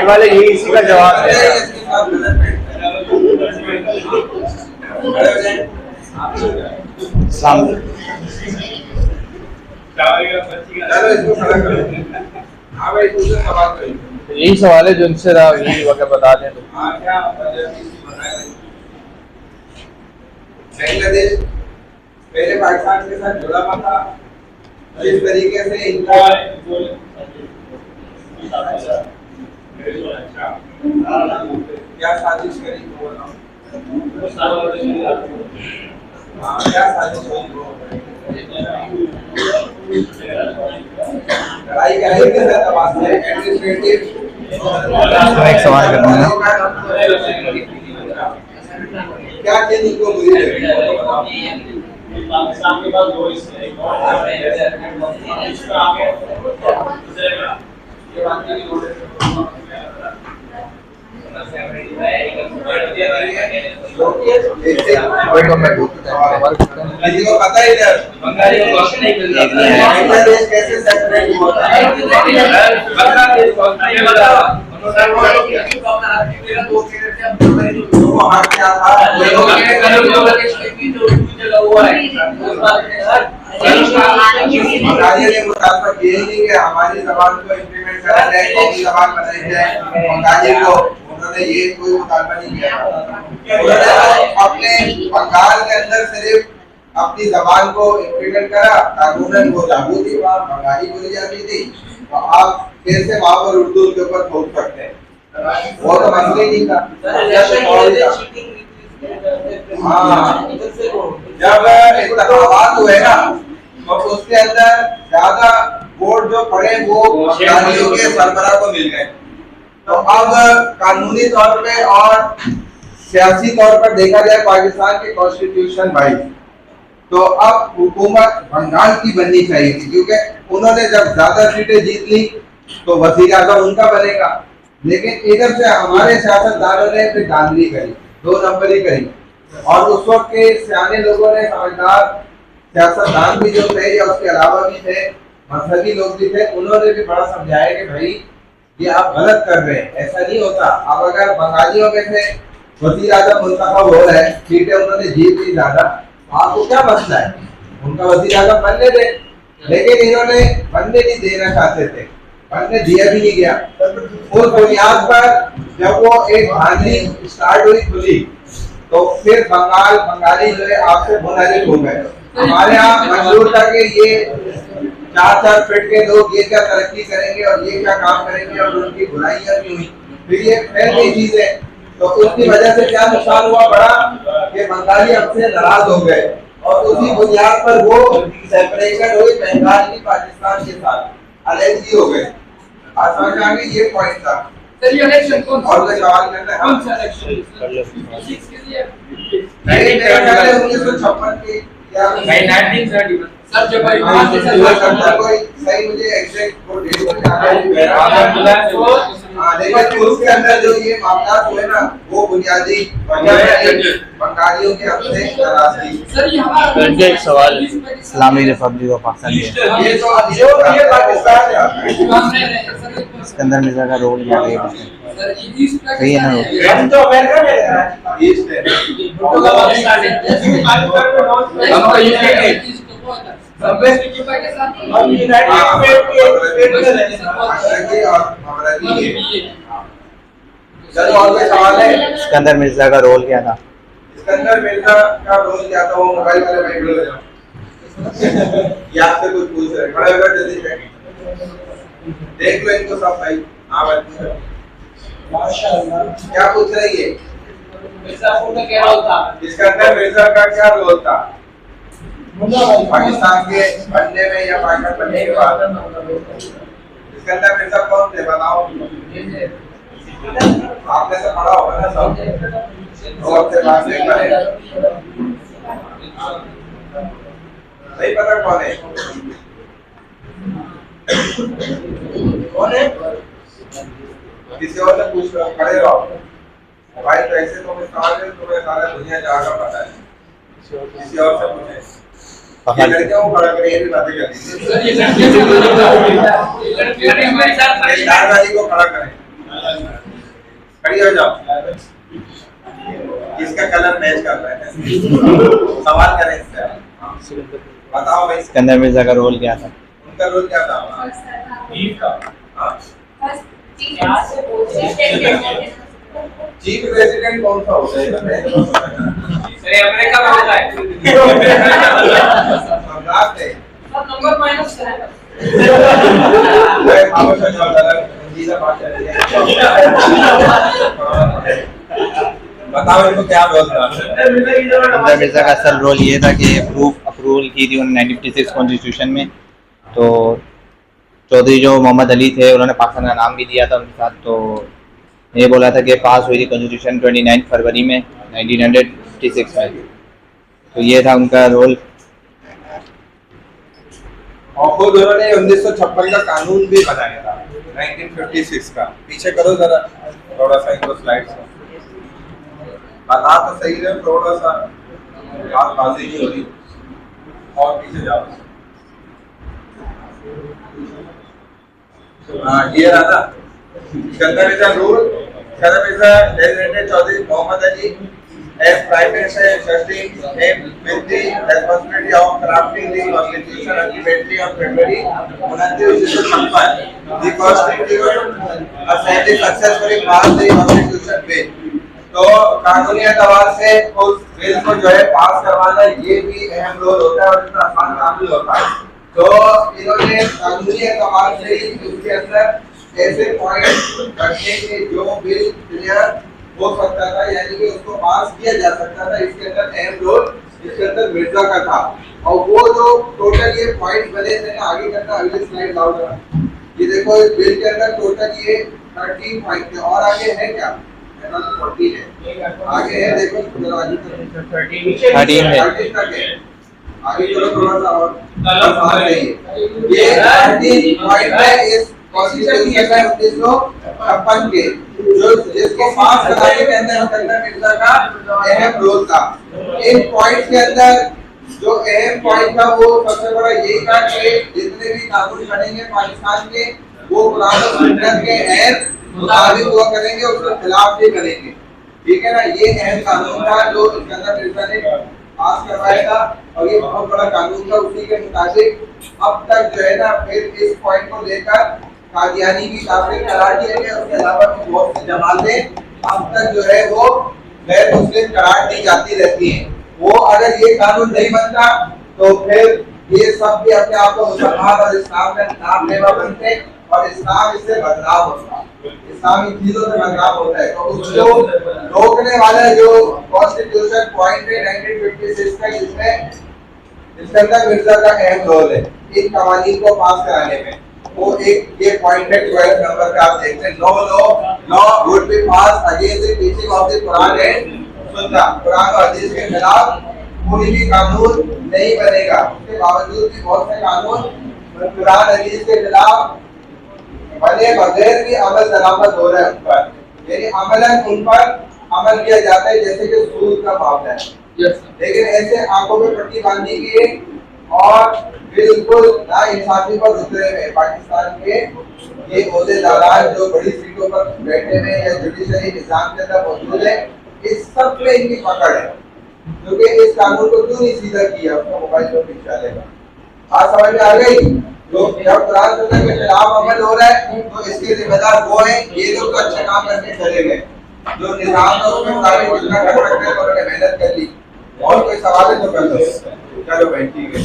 वाले यही इसी का जवाब है। यही सवाल है जो उनसे यही वक्त बता दें तो। बांग्लादेश पहले पाकिस्तान के साथ जुड़ा हुआ था, जिस तरीके से इनका क्या साजिश करी क्या साजिश लड़ाई कराई के साथ एडमिनिस्ट्रेटिव एक सवाल करना है। क्या चीज को मुझे पाकिस्तान के पास दो हिस्से हैं, किसी को पता ही नहीं बांग्लादेश कैसे सेपरेट हुआ था? वहाँ क्या था? बंगाली ने मुताबिक ये नहीं कि हमारी जबान को इम्प्लीमेंट करा जाए, कौमी जबान बनाई जाए बंगाली को, उन्होंने ये कोई मुताबिक नहीं किया। उन्होंने अपने बंगाल के अंदर सिर्फ अपनी जबान को इम्प्लीमेंट करा, कानूनन वो लागू थी, वहाँ बंगाली बोली जाती थी, तो आप कैसे वहाँ पर उर्दू के ऊपर थोप सकते हैं? वो तो मसला ही नहीं था। हाँ, जब इंतखाबात हुए ना तो उसके अंदर ज्यादा वोट जो पड़े वो बंगालियों के सरबराह को मिल गए। तो अब कानूनी तौर पे और सियासी तौर पर देखा जाए पाकिस्तान के कॉन्स्टिट्यूशन वाइज, तो अब हुकूमत बंगाल की बननी चाहिए थी, क्योंकि उन्होंने जब ज्यादा सीटें जीत ली तो वज़ीर आज़म उनका बनेगा। लेकिन इधर से हमारे सियासतदानों ने फिर धांधली करी, 2 नंबरी करी, और उस वक्त के सियाने लोगों ने, समझदार सियासतदान भी जो थे या उसके अलावा भी थे, मजहबी लोग भी थे, उन्होंने भी बड़ा समझाया कि भाई ये आप गलत कर रहे हैं, ऐसा नहीं होता। अब अगर बंगालियों में से वज़ीर आज़म मुंतखब हो रहे हैं, सीटें उन्होंने जीत ली ज्यादा, आपको क्या मसला है? उनका वज़ीर आज़म बनने दे। लेकिन इन्होंने बनने नहीं देना चाहते थे, बनने दिया भी नहीं गया। उस बुनियाद पर जब वो एक धांधली स्टार्ट हुई खुली, तो फिर बंगाली जो है आपसे मुनाजिर हो गए। हमारे यहाँ मशहूर था कि ये 4-4 फीट के लोग ये क्या तरक्की करेंगे और ये क्या काम करेंगे और उनकी बुराइयां भी हुई, फिर ये फैल गई चीजें। तो उसकी वजह से क्या नुकसान हुआ बड़ा कि बंगाली हमसे नाराज हो गए और उसी बुनियाद पर वो सेपरेशन हुई बंगाल की पाकिस्तान के साथ, अलग हो गए। आज समझ आ गई, ये पॉइंट था। सर ये इलेक्शन कौन सा, और कोई सवाल करना है? कौन सा इलेक्शन नहीं, मेरे ख्याल है 1956 के या 1931 सर जब भाई कोई सही मुझे एग्जैक्ट वो डेट नहीं याद है। हाँ, लेकिन उसके अंदर जो ये मामला हुए ना वो बुनियादी बंगालियों के हमसे नाराजगी। सर ये हमारा एक सवाल इस्लामी रिपब्लिक ऑफ पाकिस्तान ये तो ये पाकिस्तान है। सिकंदर मिर्जा का रोल क्या है इसमें? सही है ना? हम तो अमेरिका में रहना ईस्ट है, हम तो यूके के हम यूनाइटेड स्टेट के और चलो और कोई सवाल है? सिकंदर मिर्जा का रोल क्या था? सिकंदर मिर्जा का रोल क्या था? वो मोबाइल वाले भाई बोल रहे हो ये आपसे कुछ पूछ रहे हैं, खड़े होकर जल्दी देख लो इनको सब भाई। हाँ भाई माशाल्लाह क्या पूछ रही है? मिर्जापुर में क्या रोल था? सिकंदर मिर्जा का क्या रोल था पाकिस्तान के बनने में या पाकिस्तान बनने के बाद? सिकंदर मिर्जा कौन थे बताओ? आपने से पढ़ा होगा ना सब, सबसे बात नहीं पढ़े नहीं पता कौन है? कौन है? किसी और से पूछ लो, खड़े रहो भाई। तो ऐसे तो मैं तुम्हें सारा दुनिया जाकर पता है, किसी और से पूछे। ये लड़कियों को खड़ा करें, ये भी बातें कर स्टार वाली को खड़ा करें, खड़ी हो जाओ। किसका कलर मैच कर रहा है? सवाल करें इससे, बताओ भाई। सिकंदर मिर्जा का रोल क्या था? उनका रोल क्या था? चीफ प्रेसिडेंट कौन सा होता है? अमेरिका में होता है। सम्राट है। नंबर माइनस करेगा। बताओ इनको क्या बोलता? सिकंदर मिर्जा का असल रोल ये था कि अप्रूवल की थी उन्होंने 1956 कॉन्स्टिट्यूशन में। तो चौधरी जो मोहम्मद अली थे उन्होंने पाकिस्तान का नाम भी दिया था उनके साथ। तो ये बोला था कि पास हुई थी कॉन्स्टिट्यूशन 29 फरवरी में 1956 में। तो ये था उनका रोल। और खुद उन्होंने 1956 का कानून भी बनाया था 1956 का। पीछे करो जरा थोड़ा सा इनको स्लाइड्स बता तो सही है, थोड़ा सा बातबाजी नहीं हो रही और पीछे जाओ। ये रहा Sikandar Mirza rule. Sikandar Mirza designated Chaudhry Mohammad Ali as prime minister trusting him with the responsibility of crafting the constitution ultimately on February 1956. The constitution assembly successfully passed the constitution bill. तो कानूनी एतबार से उस बिल को जो है पास करवाना ये भी अहम रोल होता है और इतना आसान काम नहीं होता। तो इन्होंने कानूनी एतबार से उसके अंदर ऐसे पॉइंट रखे कि जो बिल क्लियर हो सकता था, यानी कि उसको पास किया जा सकता था। इसके अंदर अहम रोल इसके अंदर मिर्जा का था। और वो जो टोटल ये पॉइंट बने थे ना, आगे करना, अगली स्लाइड लाओ जरा। ये देखो इस बिल के अंदर टोटल ये 13 पॉइंट थे और आगे है क्या? 14 है, आगे है देखो 13 है। आगे चलो थोड़ा सा और ये 13 पॉइंट है इस कॉन्स्टिट्यूशन में 1956 के जो जिसको पास कराने के अंदर सिकंदर मिर्जा का अहम रोल था। इन पॉइंट्स के अंदर जो अहम पॉइंट था वो सबसे बड़ा यही था कि जितने भी कानून बनेंगे पाकिस्तान के वो कुरान और सुन्नत के अहम मुताबिक हुआ करेंगे, उसके खिलाफ भी करेंगे। ठीक है ना? ये अहम कानून था जो सिकंदर मिर्जा ने पास करवाया था और ये बहुत बड़ा कानून था। उसी के मुताबिक अब तक जो है ना फिर इस पॉइंट को लेकर कादियानी भी काफिर करार दिए गए। उसके अलावा बहुत से जमातें अब तक जो है वो गैर मुस्लिम करार दी जाती रहती है। वो अगर ये कानून नहीं बनता तो फिर ये सब भी अपने आप को मुसलमान और इस्लाम में नाम लेवा बनते और इस्लाम इससे बदनाम होता, इस्लामी चीजों से बदनाम होता है। तो उसको रोकने वाला जो कॉन्स्टिट्यूशन पॉइंट है 1956 का, इसमें इसके अंदर मिर्जा का अहम रोल है इन कवानीन को पास कराने में। वो एक ये पॉइंट है 12 नंबर पे, आप देखते हैं, no law would be pass against the teaching of the Quran and Sunnah. Quran और हदीस के खिलाफ कोई भी कानून नहीं बनेगा। उसके बावजूद भी बहुत से कानून कुरान हदीस के खिलाफ बने बगैर भी अमल दरामद हो रहा है उन पर, यानी अमलन उन पर अमल किया जाता है जैसे कि सूद का मामला है। लेकिन ऐसे आंखों में पट्टी बांधी गई है और बिल्कुल ना इंसाफी पर उतरे हुए पाकिस्तान के ये ओहदेदार जो बड़ी सीटों पर बैठे हुए या जुडिशरी निजाम के अंदर मौजूद है, इस सब में इनकी पकड़ है। क्योंकि इस कानून को क्यों नहीं सीधा किया, उसका मोबाइल पर पीछा लेगा। बात समझ में आ गई? तो जब कुरान सुन्नत के खिलाफ अमल हो रहा है तो इसके जिम्मेदार वो हैं, ये लोग तो अच्छा काम करके चले गए। जो निजाम है उसमें मुताबिक जितना कर सकते हैं उन्होंने मेहनत कर ली। और कोई सवाल है तो कर दो। चलो भाई ठीक है।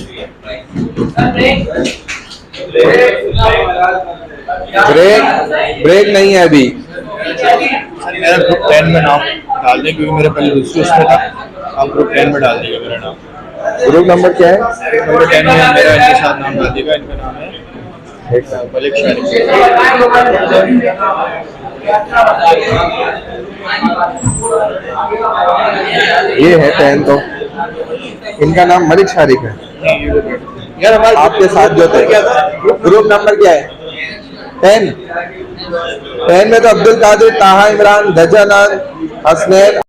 ब्रेक नहीं है अभी। सर मेरा ग्रुप 10 में नाम डाल दें, क्योंकि मेरे पहले दूसरे उसमें था, आप ग्रुप 10 में डाल दीजिएगा मेरा नाम। ग्रुप नंबर क्या है? नंबर 10 में मेरा इनके साथ नाम डाल दीजिएगा। इनका नाम है मलिक शारिक। ये है 10 तो, इनका नाम मलिक शारिक है। यार हमारे आपके साथ जो थे, ग्रुप नंबर क्या है? 10 में तो अब्दुल कादिर, ताहा इमरान, दजानान, हसनैन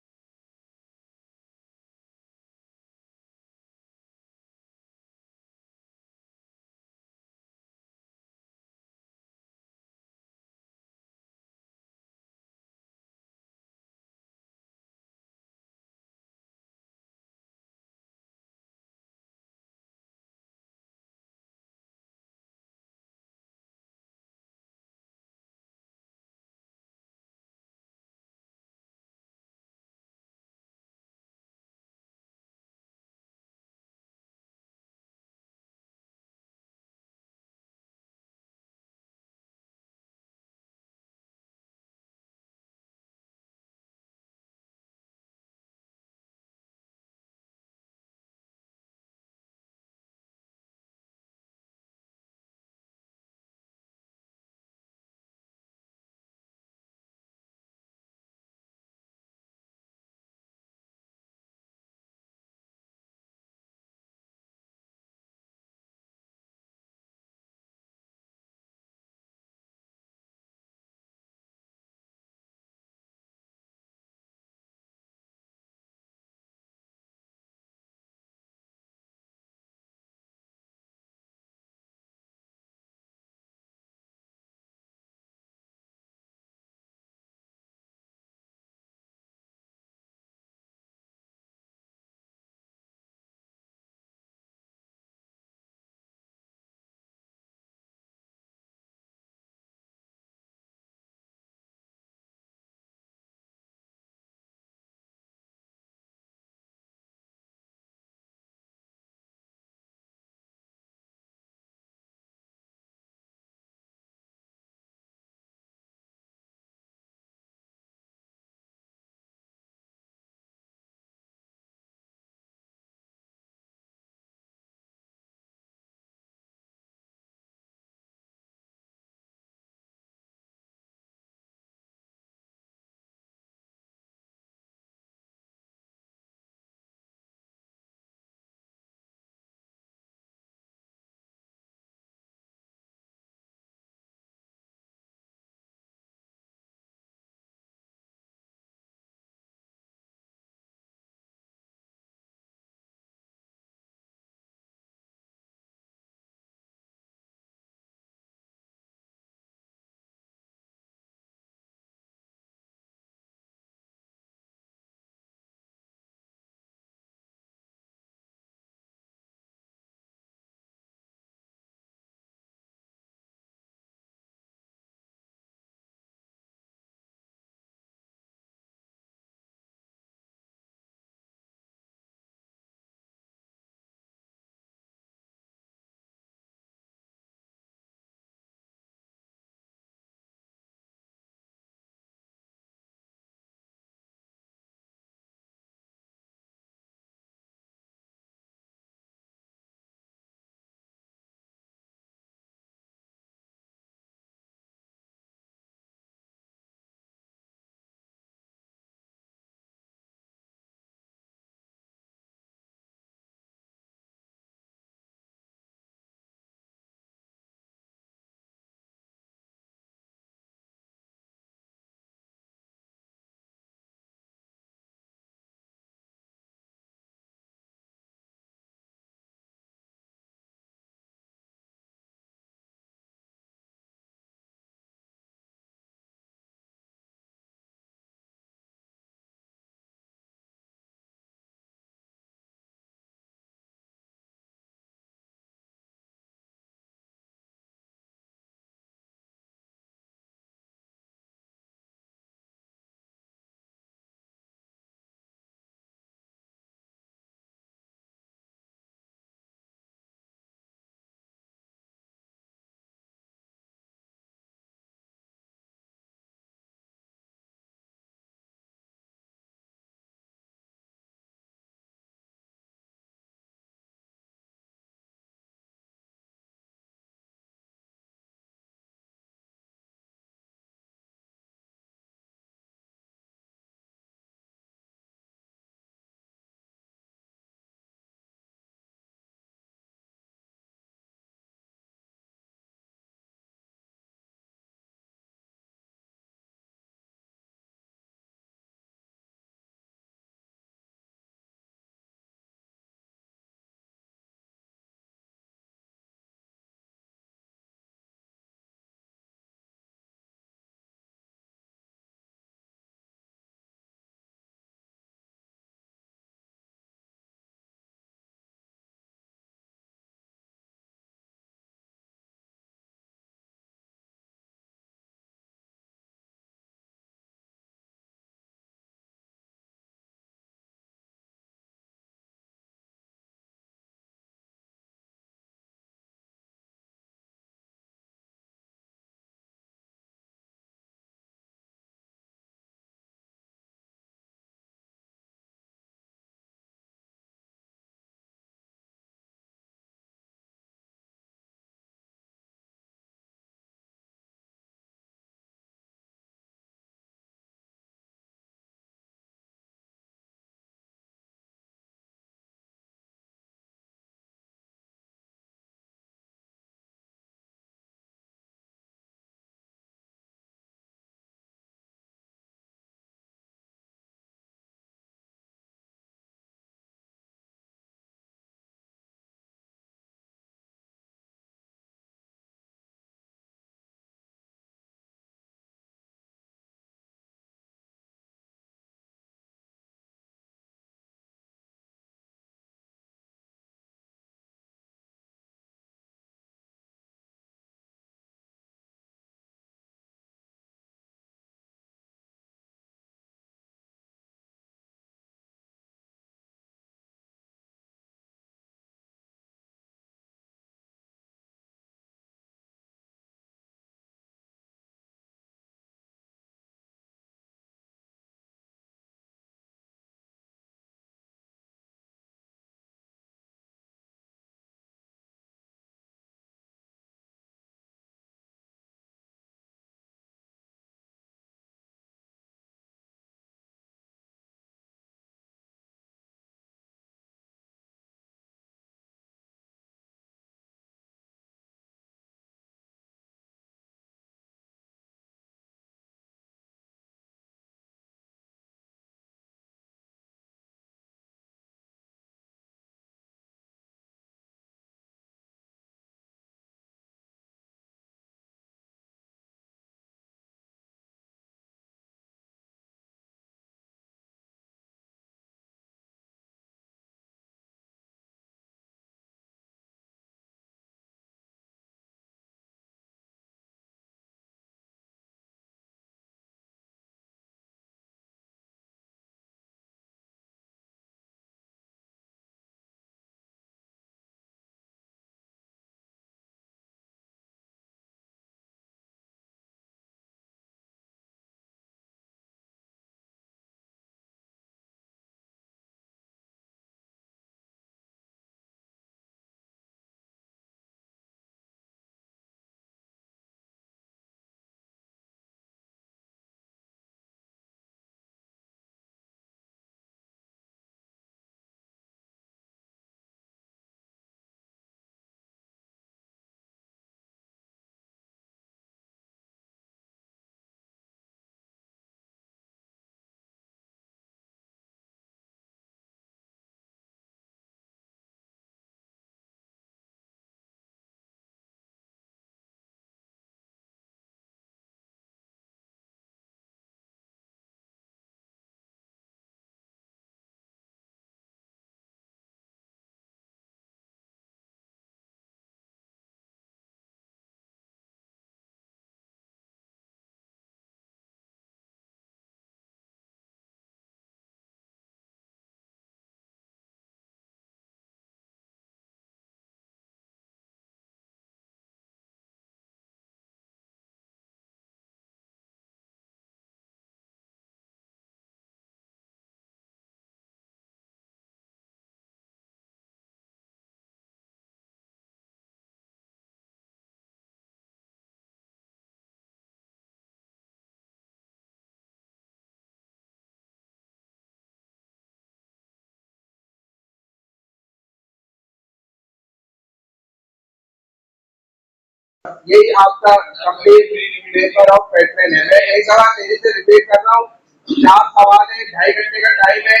यही आपका कंप्लीट पेपर ऑफ पेटर्न है। मैं एक बार तेजी से रिपीट कर रहा हूँ। 4 सवाल है, 2.5 घंटे का टाइम है।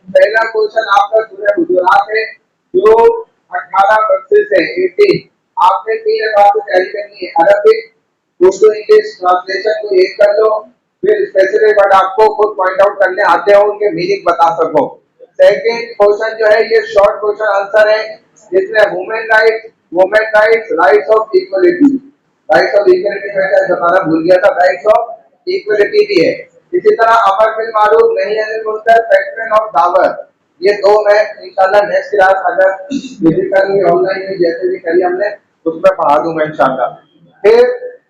पहला क्वेश्चन आपका सूरह हुजुरात है जो 18 वर्सेस है 18। आपने 3 अखबार से तैयारी करनी है। अरबिक, उर्दू, इंग्लिश ट्रांसलेशन को एक कर लो, फिर स्पेसिफिक वर्ड आपको खुद पॉइंट आउट करने आते हो, उनके मीनिंग बता सको। सेकंड क्वेश्चन जो है ये शॉर्ट क्वेश्चन आंसर है जिसमें women rights, rights of equality, rights of equality मैं शायद बताना भूल गया था, राइट्स ऑफ इक्वलिटी भी है। इसी तरह अमर बिल मारूफ नही अनिल मुनकर, फैक्ट्रेन ऑफ दावत, ये 2 मैं इंशाल्लाह नेक्स्ट क्लास अगर विजिट करूंगी ऑनलाइन में जैसे भी करी हमने उसमें पढ़ा दूंगा इंशाल्लाह। फिर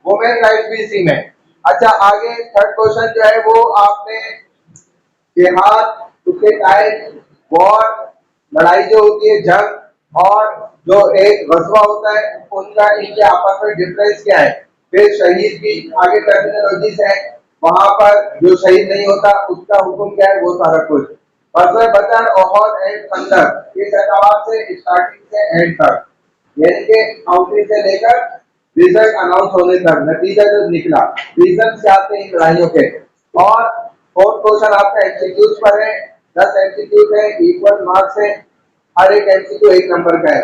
वुमेन राइट्स भी इसी में। अच्छा आगे थर्ड क्वेश्चन जो है वो आपने जिहाद, उसके टाइम, वॉर, लड़ाई जो होती है जंग, और जो एक गज़वा होता है उनका इनके आपस में डिफरेंस क्या है। फिर शहीद की आगे टर्मिनोलॉजीज है, वहां पर जो शहीद नहीं होता उसका हुक्म क्या है, वो सारा कुछ। बदर, ओहद एंड खंदक इस एतबार से स्टार्टिंग से एंड तक, यानी कि काउंटिंग से लेकर रिजल्ट अनाउंस होने तक, नतीजा जो निकला, रीजन क्या थे इन लड़ाइयों के। और फोर्थ क्वेश्चन आपका एमसीक्यूज पर है, 10 एमसीक्यूज है, इक्वल मार्क्स है, हर एक एमसीक्यू 1 नंबर का है।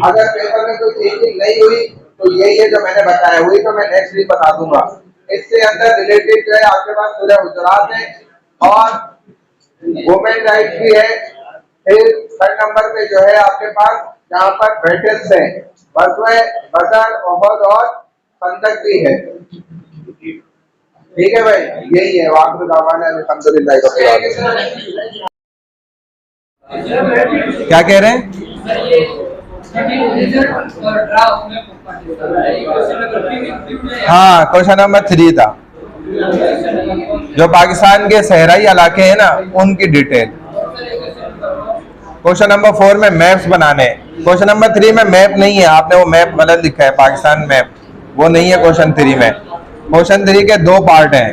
अगर पेपर में कोई चेंजिंग नहीं हुई तो यही है जो मैंने बताया, वही तो मैं नेक्स्ट वीक बता दूंगा। इससे अंदर रिलेटेड जो है आपके पास सूरह हुजुरात है और वुमेन राइट्स भी है। फिर 3rd नंबर पे जो है आपके पास जहाँ पर बैटल्स है, बदर, ओहद और खंदक भी है। ठीक है भाई, यही है। वाक़िअ दावाना अल्हम्दुलिल्लाह रब्बिल आलमीन। क्या कह रहे हैं? हाँ, क्वेश्चन नंबर 3 था जो पाकिस्तान के सहराई इलाके हैं ना उनकी डिटेल। क्वेश्चन नंबर 4 में मैप्स बनाने हैं। क्वेश्चन नंबर 3 में मैप नहीं है, आपने वो मैप गलत लिखा है, पाकिस्तान मैप वो नहीं है क्वेश्चन 3 में। क्वेश्चन 3 के 2 पार्ट हैं,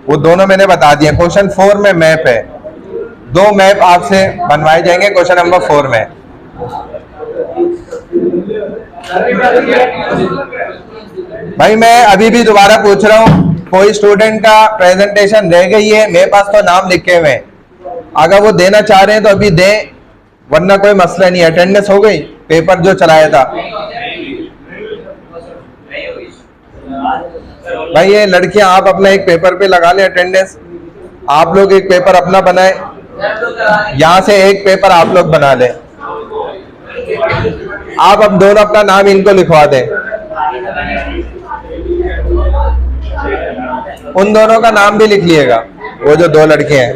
वो दोनों मैंने बता दिए। क्वेश्चन 4 में मैप है, 2 मैप आपसे बनवाए जाएंगे क्वेश्चन नंबर 4 में। भाई मैं अभी भी दोबारा पूछ रहा हूँ, कोई स्टूडेंट का प्रेजेंटेशन रह गई है, मेरे पास तो नाम लिखे हुए हैं, अगर वो देना चाह रहे हैं तो अभी दें, वरना कोई मसला नहीं है। अटेंडेंस हो गई, पेपर जो चलाया था। भाई ये लड़कियां आप अपना एक पेपर पे लगा लें अटेंडेंस, आप लोग एक पेपर अपना बनाए, यहाँ से एक पेपर आप लोग बना लें। आप अब दोनों अपना नाम इनको लिखवा दें, उन दोनों का नाम भी लिख लिएगा, वो जो 2 लड़के हैं।